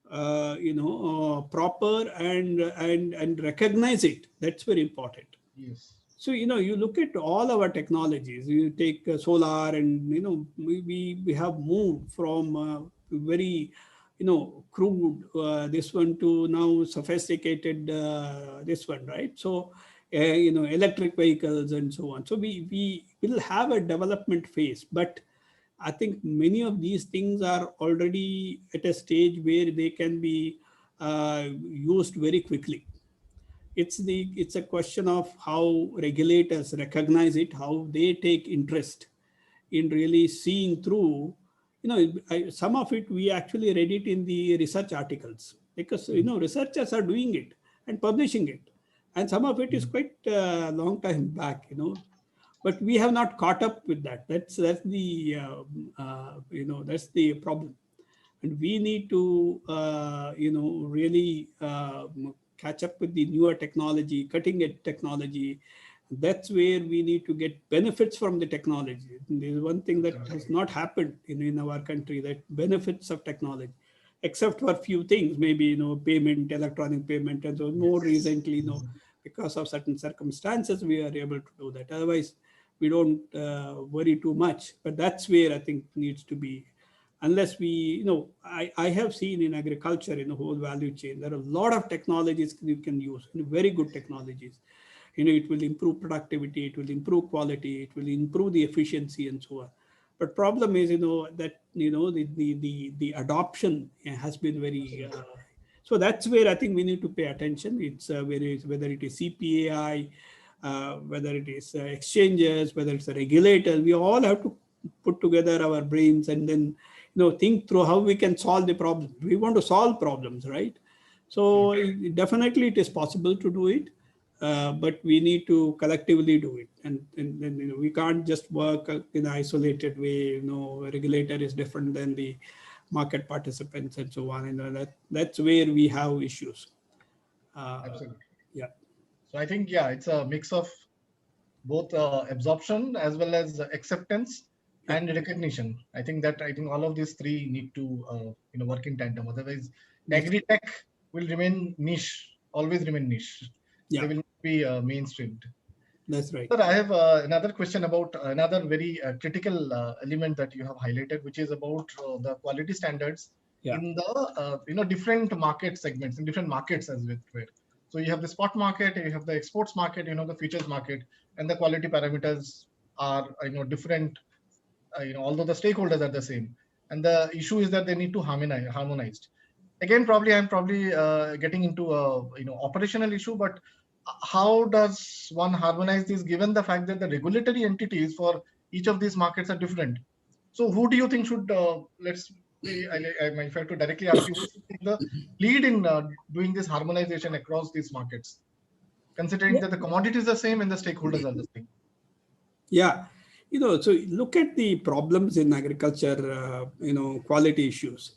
proper and recognize it. That's very important. Yes. So, you look at all our technologies, you take solar, and, we have moved from very, crude, this one, to now sophisticated, this one, right? So, electric vehicles and so on. So we will have a development phase, but I think many of these things are already at a stage where they can be used very quickly. It's a question of how regulators recognize it, how they take interest in really seeing through. Some of it we actually read it in the research articles, because researchers are doing it and publishing it, and some of it is quite a long time back, but we have not caught up with that. That's the that's the problem, and we need to really catch up with the newer technology, cutting edge technology. That's where we need to get benefits from the technology. There's one thing that has not happened in our country, that benefits of technology, except for a few things, maybe payment, electronic payment, and so more recently, because of certain circumstances, we are able to do that. Otherwise, we don't worry too much. But that's where I think needs to be. Unless we, I have seen in agriculture, in the whole value chain, there are a lot of technologies you can use, very good technologies. It will improve productivity, it will improve quality, it will improve the efficiency, and so on. But problem is, that the adoption has been very. So that's where I think we need to pay attention. It's whether it is CPAI, whether it is exchanges, whether it's a regulator, we all have to put together our brains and then think through how we can solve the problem. We want to solve problems, right? So definitely it is possible to do it, but we need to collectively do it, and then we can't just work in an isolated way. A regulator is different than the market participants and so on, and that's where we have issues. Absolutely. Yeah. So I think, it's a mix of both absorption as well as acceptance and recognition. I think all of these three need to work in tandem. Otherwise, agri-tech will remain niche, always remain niche. Yeah. They will not be mainstreamed. That's right. Sir, I have another question about another very critical element that you have highlighted, which is about the quality standards in the different market segments, in different markets as with where. So you have the spot market, you have the exports market, the futures market, and the quality parameters are different. Although the stakeholders are the same, and the issue is that they need to harmonized. Again, I'm probably getting into a operational issue, but how does one harmonize this given the fact that the regulatory entities for each of these markets are different? So who do you think should if I have to directly ask you, who should take the lead in doing this harmonization across these markets, considering that the commodities are the same and the stakeholders are the same? Yeah, so look at the problems in agriculture, quality issues.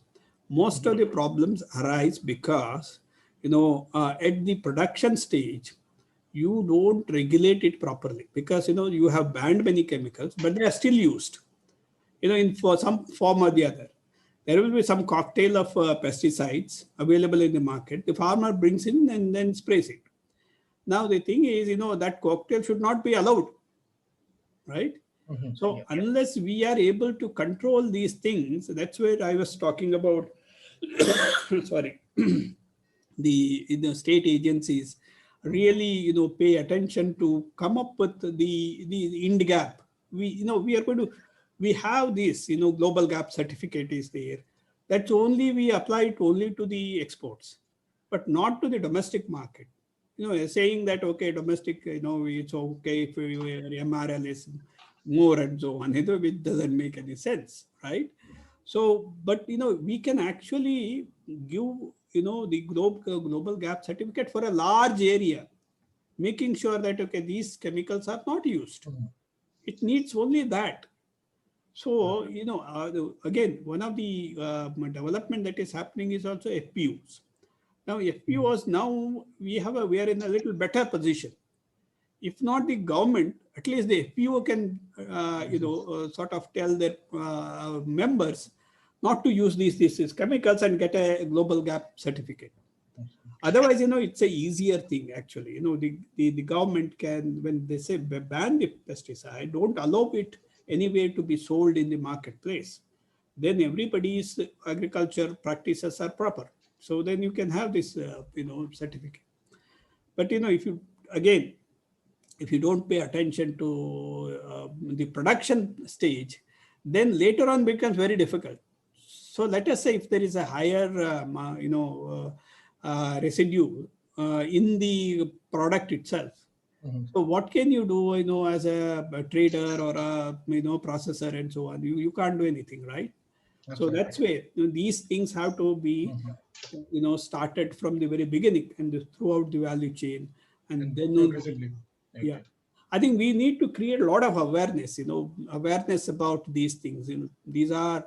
Most of the problems arise because, at the production stage, you don't regulate it properly because, you have banned many chemicals, but they are still used, for some form or the other. There will be some cocktail of pesticides available in the market. The farmer brings in and then sprays it. Now, the thing is, that cocktail should not be allowed, right? So unless we are able to control these things, that's where I was talking about, sorry, the state agencies really, pay attention to come up with the IND gap. We have this, global gap certificate is there. That's only we apply it only to the exports, but not to the domestic market. Saying that, okay, domestic, it's okay if your MRL is more and so on, it doesn't make any sense, right? So, but, we can actually give, the global gap certificate for a large area, making sure that, okay, these chemicals are not used. It needs only that. So, again, one of the development that is happening is also FPUs. Now, FPUs, now we are in a little better position. If not the government, at least the FPO can, sort of tell their members not to use these chemicals and get a global gap certificate. Otherwise, it's a easier thing actually. The government can, when they say ban the pesticide, don't allow it anywhere to be sold in the marketplace. Then everybody's agriculture practices are proper. So then you can have this, certificate. But, if you don't pay attention to the production stage, then later on becomes very difficult. So let us say if there is a higher, residue in the product itself. So what can you do, as a trader or a processor and so on? You can't do anything, right? So that's where these things have to be started from the very beginning and throughout the value chain, and then progressively. Yeah, I think we need to create a lot of awareness, awareness about these things. These are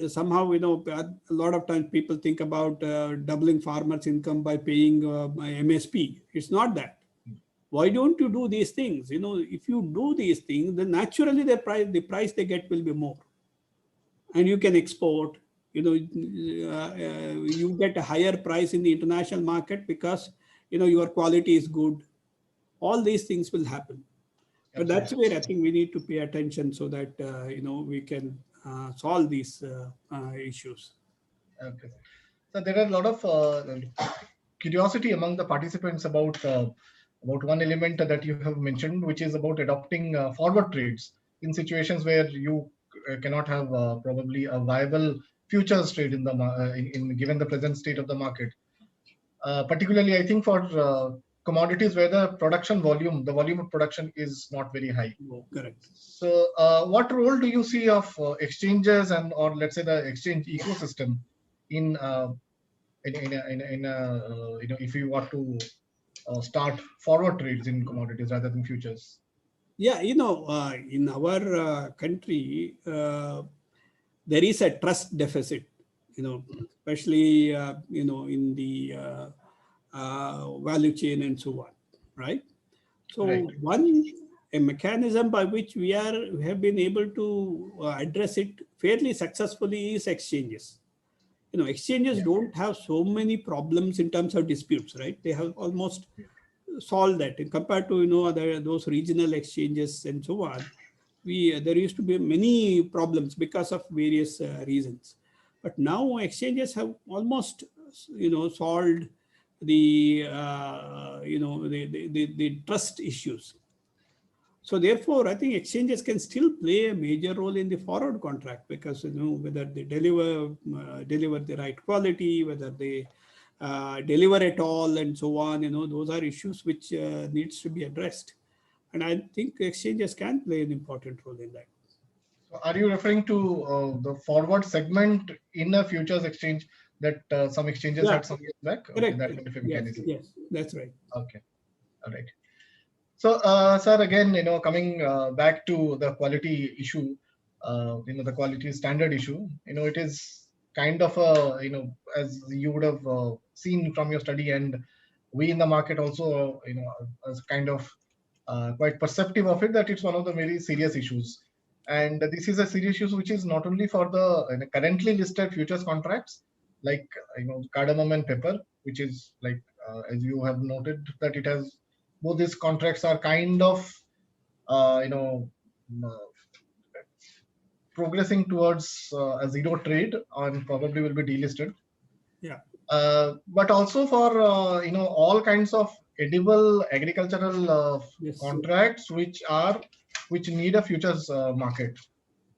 somehow, a lot of times people think about doubling farmers' income by paying MSP. It's not that. Why don't you do these things? If you do these things, then naturally the price they get will be more, and you can export. You get a higher price in the international market because your quality is good. All these things will happen. But that's where I think we need to pay attention so that, we can solve these issues. Okay. So there are a lot of curiosity among the participants about one element that you have mentioned, which is about adopting forward trades in situations where you cannot have probably a viable futures trade in the given the present state of the market. Particularly, I think for commodities where the volume of production is not very high. Oh, correct. So, what role do you see of exchanges or let's say the exchange ecosystem in if you want to start forward trades in commodities rather than futures? Yeah, in our country, there is a trust deficit, especially, in the value chain and so on, right? So a mechanism by which we have been able to address it fairly successfully is exchanges. Exchanges don't have so many problems in terms of disputes, right? They have almost solved that. And compared to those regional exchanges and so on, there used to be many problems because of various reasons. But now exchanges have almost, solved the, the trust issues. So therefore, I think exchanges can still play a major role in the forward contract, because whether they deliver the right quality, whether they deliver at all, and so on. Those are issues which needs to be addressed, and I think exchanges can play an important role in that. So are you referring to the forward segment in a futures exchange that some exchanges had some years back? Okay, Correct. that kind of a mechanism. Yes, that's right. Okay, all right. So, sir, again, coming back to the quality issue, the quality standard issue, it is kind of a, as you would have seen from your study, and we in the market also, as kind of quite perceptive of it, that it's one of the very serious issues. And this is a serious issue which is not only for the currently listed futures contracts, like, cardamom and pepper, which is like, as you have noted, that it has, both these contracts are kind of, uh, progressing towards a zero trade, and probably will be delisted. Yeah. But also for all kinds of edible agricultural Yes. contracts which need a futures market.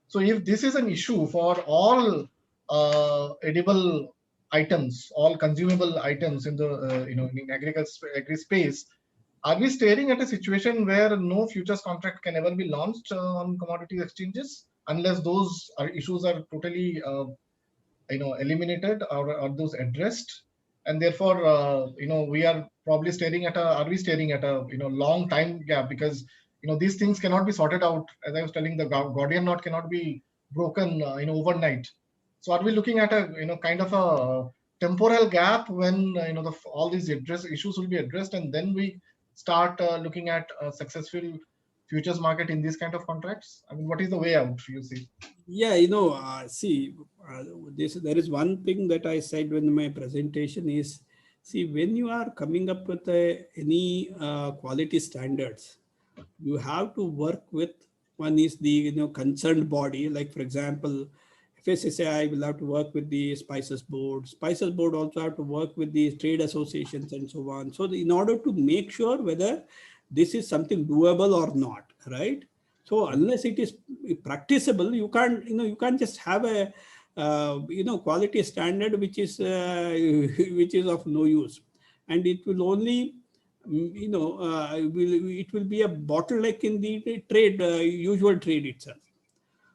So if this is an issue for all edible items, all consumable items in the in agri space, are we staring at a situation where no futures contract can ever be launched on commodity exchanges unless those issues are totally eliminated, or those addressed? And therefore we are probably staring at a long time gap, because these things cannot be sorted out. As I was telling, the Gordian knot cannot be broken overnight. So are we looking at a kind of a temporal gap when all these issues will be addressed, and then we start looking at a successful futures market in these kind of contracts? I mean, what is the way out, you see? Yeah, see, there is one thing that I said in my presentation is, see, when you are coming up with any quality standards, you have to work with, one is the concerned body, like for example, FSSAI will have to work with the Spices Board. Spices Board also have to work with the trade associations and so on. So in order to make sure whether this is something doable or not, right? So unless it is practicable, you can't just have a quality standard which is which is of no use, and it will only it will be a bottleneck in the trade, usual trade itself.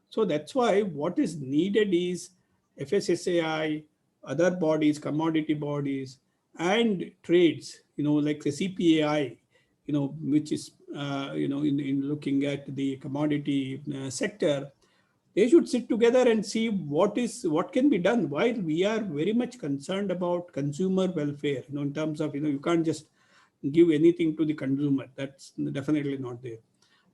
So that's why what is needed is FSSAI, other bodies, commodity bodies, and trades, like the CPAI, which is, in looking at the commodity sector, they should sit together and see what can be done. While we are very much concerned about consumer welfare, in terms of, you can't just give anything to the consumer. That's definitely not there.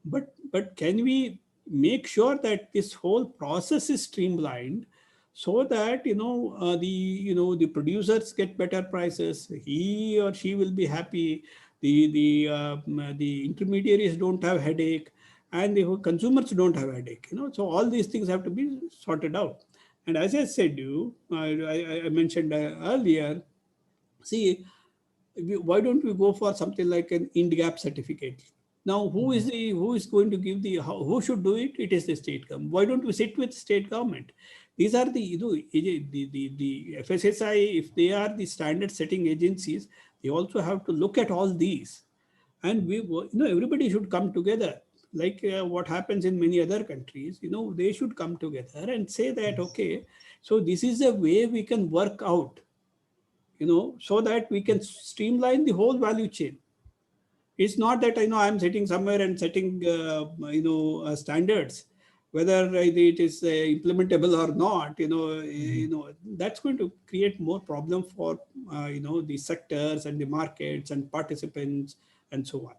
But can we make sure that this whole process is streamlined, so that the producers get better prices, he or she will be happy, the intermediaries don't have headache, and the consumers don't have headache. So all these things have to be sorted out. And as I said, I mentioned earlier, see, why don't we go for something like an INDGAP certificate? Now, who is going to give who should do it? It is the state government. Why don't we sit with state government? These are the FSSI, if they are the standard setting agencies, they also have to look at all these, and everybody should come together. Like what happens in many other countries, they should come together and say that, okay, so this is a way we can work out, so that we can streamline the whole value chain. It's not that I'm sitting somewhere and setting standards, whether it is implementable or not. That's going to create more problem for the sectors and the markets and participants and so on.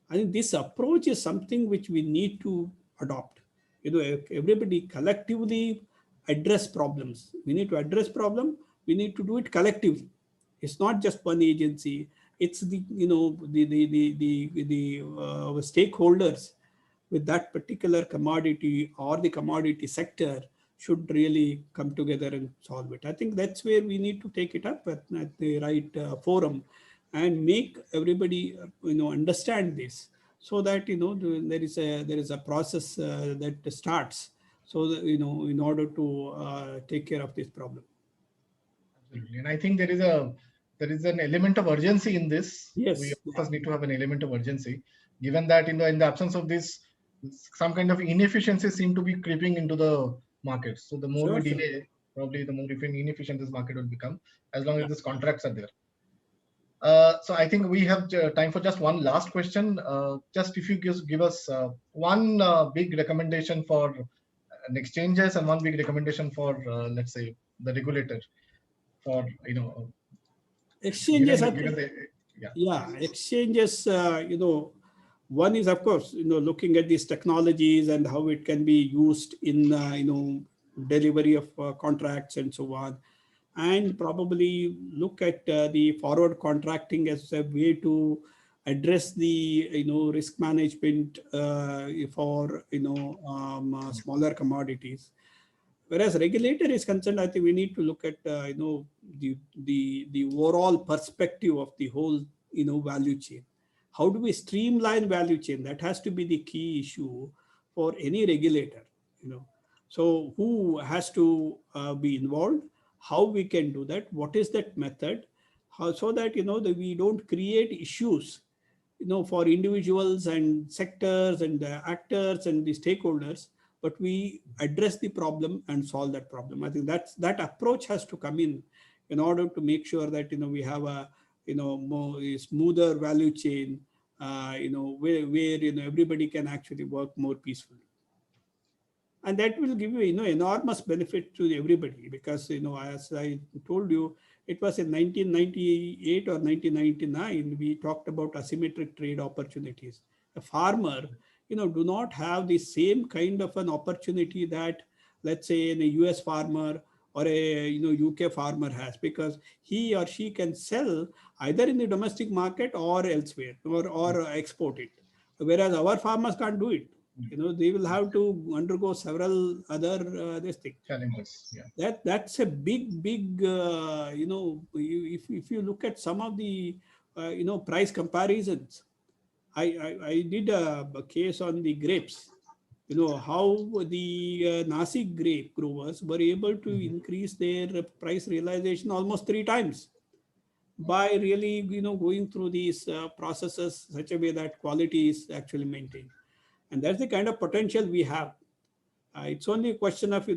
I think this approach is something which we need to adopt. Everybody collectively address problems. We need to address problem. We need to do it collectively. It's not just one agency. It's the stakeholders with that particular commodity or the commodity sector should really come together and solve it. I think that's where we need to take it up at the right forum and make everybody understand this, so that there is a process that starts, so that in order to take care of this problem. Absolutely. And I think there is an element of urgency in this. Yes. We of course need to have an element of urgency, given that in the absence of this, some kind of inefficiencies seem to be creeping into the market. So the more we delay, probably the more inefficient this market will become, as long as these contracts are there. So I think we have time for just one last question. Just if you give us one big recommendation for exchanges and one big recommendation for let's say the regulator for exchanges. Yeah, exchanges. One is of course looking at these technologies and how it can be used in delivery of contracts and so on. And probably look at the forward contracting as a way to address the risk management for smaller commodities. Whereas regulator is concerned, I think we need to look at the overall perspective of the whole value chain. How do we streamline value chain? That has to be the key issue for any regulator. So who has to be involved? How we can do that? What is that method? How, so that that we don't create issues for individuals and sectors and the actors and the stakeholders, but we address the problem and solve that problem. I think that approach has to come in order to make sure that we have a more smoother value chain, where everybody can actually work more peacefully. And that will give you enormous benefit to everybody, because as I told you, it was in 1998 or 1999 we talked about asymmetric trade opportunities. A farmer do not have the same kind of an opportunity that, let's say, a US farmer or a UK farmer has, because he or she can sell either in the domestic market or elsewhere, or export it, whereas our farmers can't do it. They will have to undergo several other this thing challenges. Yeah, that's a big if you look at some of the price comparisons. I did a case on the grapes, how the Nasik grape growers were able to increase their price realization almost 3 times by really going through these processes such a way that quality is actually maintained. And that's the kind of potential we have. It's only a question of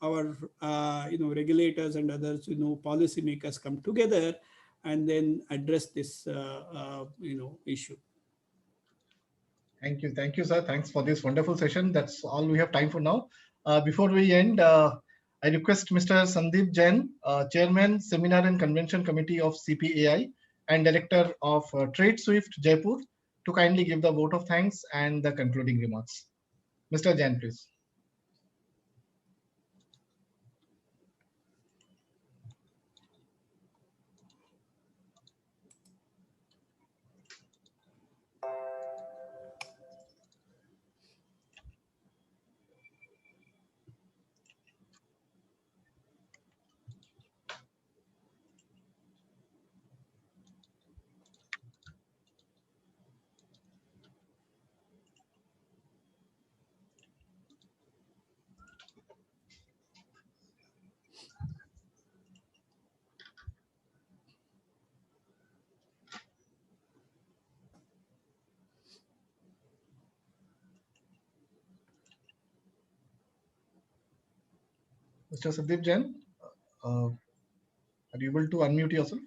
our regulators and others, policymakers come together and then address this issue. Thank you, sir. Thanks for this wonderful session. That's all we have time for now. Before we end, I request Mr. Sandeep Jain, Chairman, Seminar and Convention Committee of CPAI and Director of Trade Swift Jaipur, to kindly give the vote of thanks and the concluding remarks. Mr. Jain, please. Mr. Sandeep Jain, are you able to unmute yourself?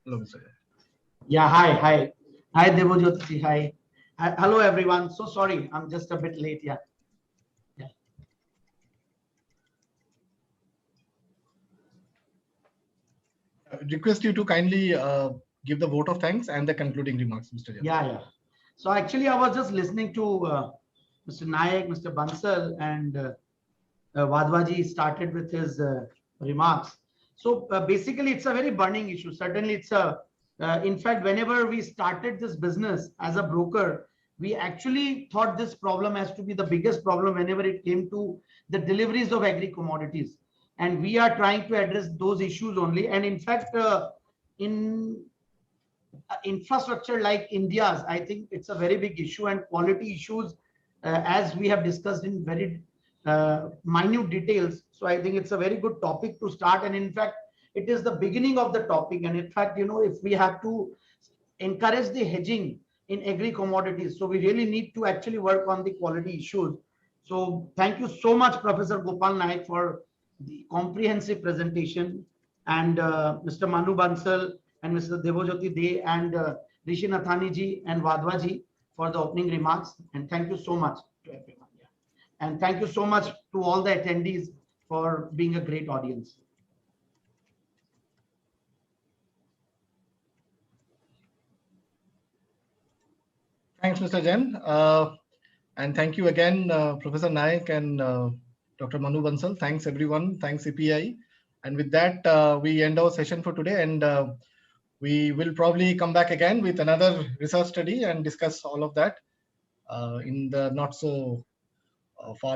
Hello, Mr. Jain. Yeah, hi, Devojyoti, hi. Hello, everyone. So sorry, I'm just a bit late. Yeah. I request you to kindly give the vote of thanks and the concluding remarks, Mr. Jain. Yeah. So actually, I was just listening to Mr. Naik, Mr. Bansal, and Wadwaji started with his remarks. So basically, it's a very burning issue. Certainly, it's a, in fact, whenever we started this business as a broker, we actually thought this problem has to be the biggest problem whenever it came to the deliveries of agri commodities. And we are trying to address those issues only. And in fact, in infrastructure like India's, I think it's a very big issue, and quality issues, as we have discussed in very minute details. So I think it's a very good topic to start. And in fact, it is the beginning of the topic. And in fact, you know, if we have to encourage the hedging in agri commodities, so we really need to actually work on the quality issues. So thank you so much, Professor Gopal Naik, for the comprehensive presentation, and Mr. Manu Bansal and Mr. Devojyoti De and Rishi Nathani ji and Wadwaji for the opening remarks. And thank you so much to everyone. Yeah. And thank you so much to all the attendees for being a great audience. Thanks, Mr. Jain. And thank you again, Professor Naik and Dr. Manu Bansal. Thanks, everyone. Thanks, CPI. And with that, we end our session for today. And we will probably come back again with another research study and discuss all of that in the not so far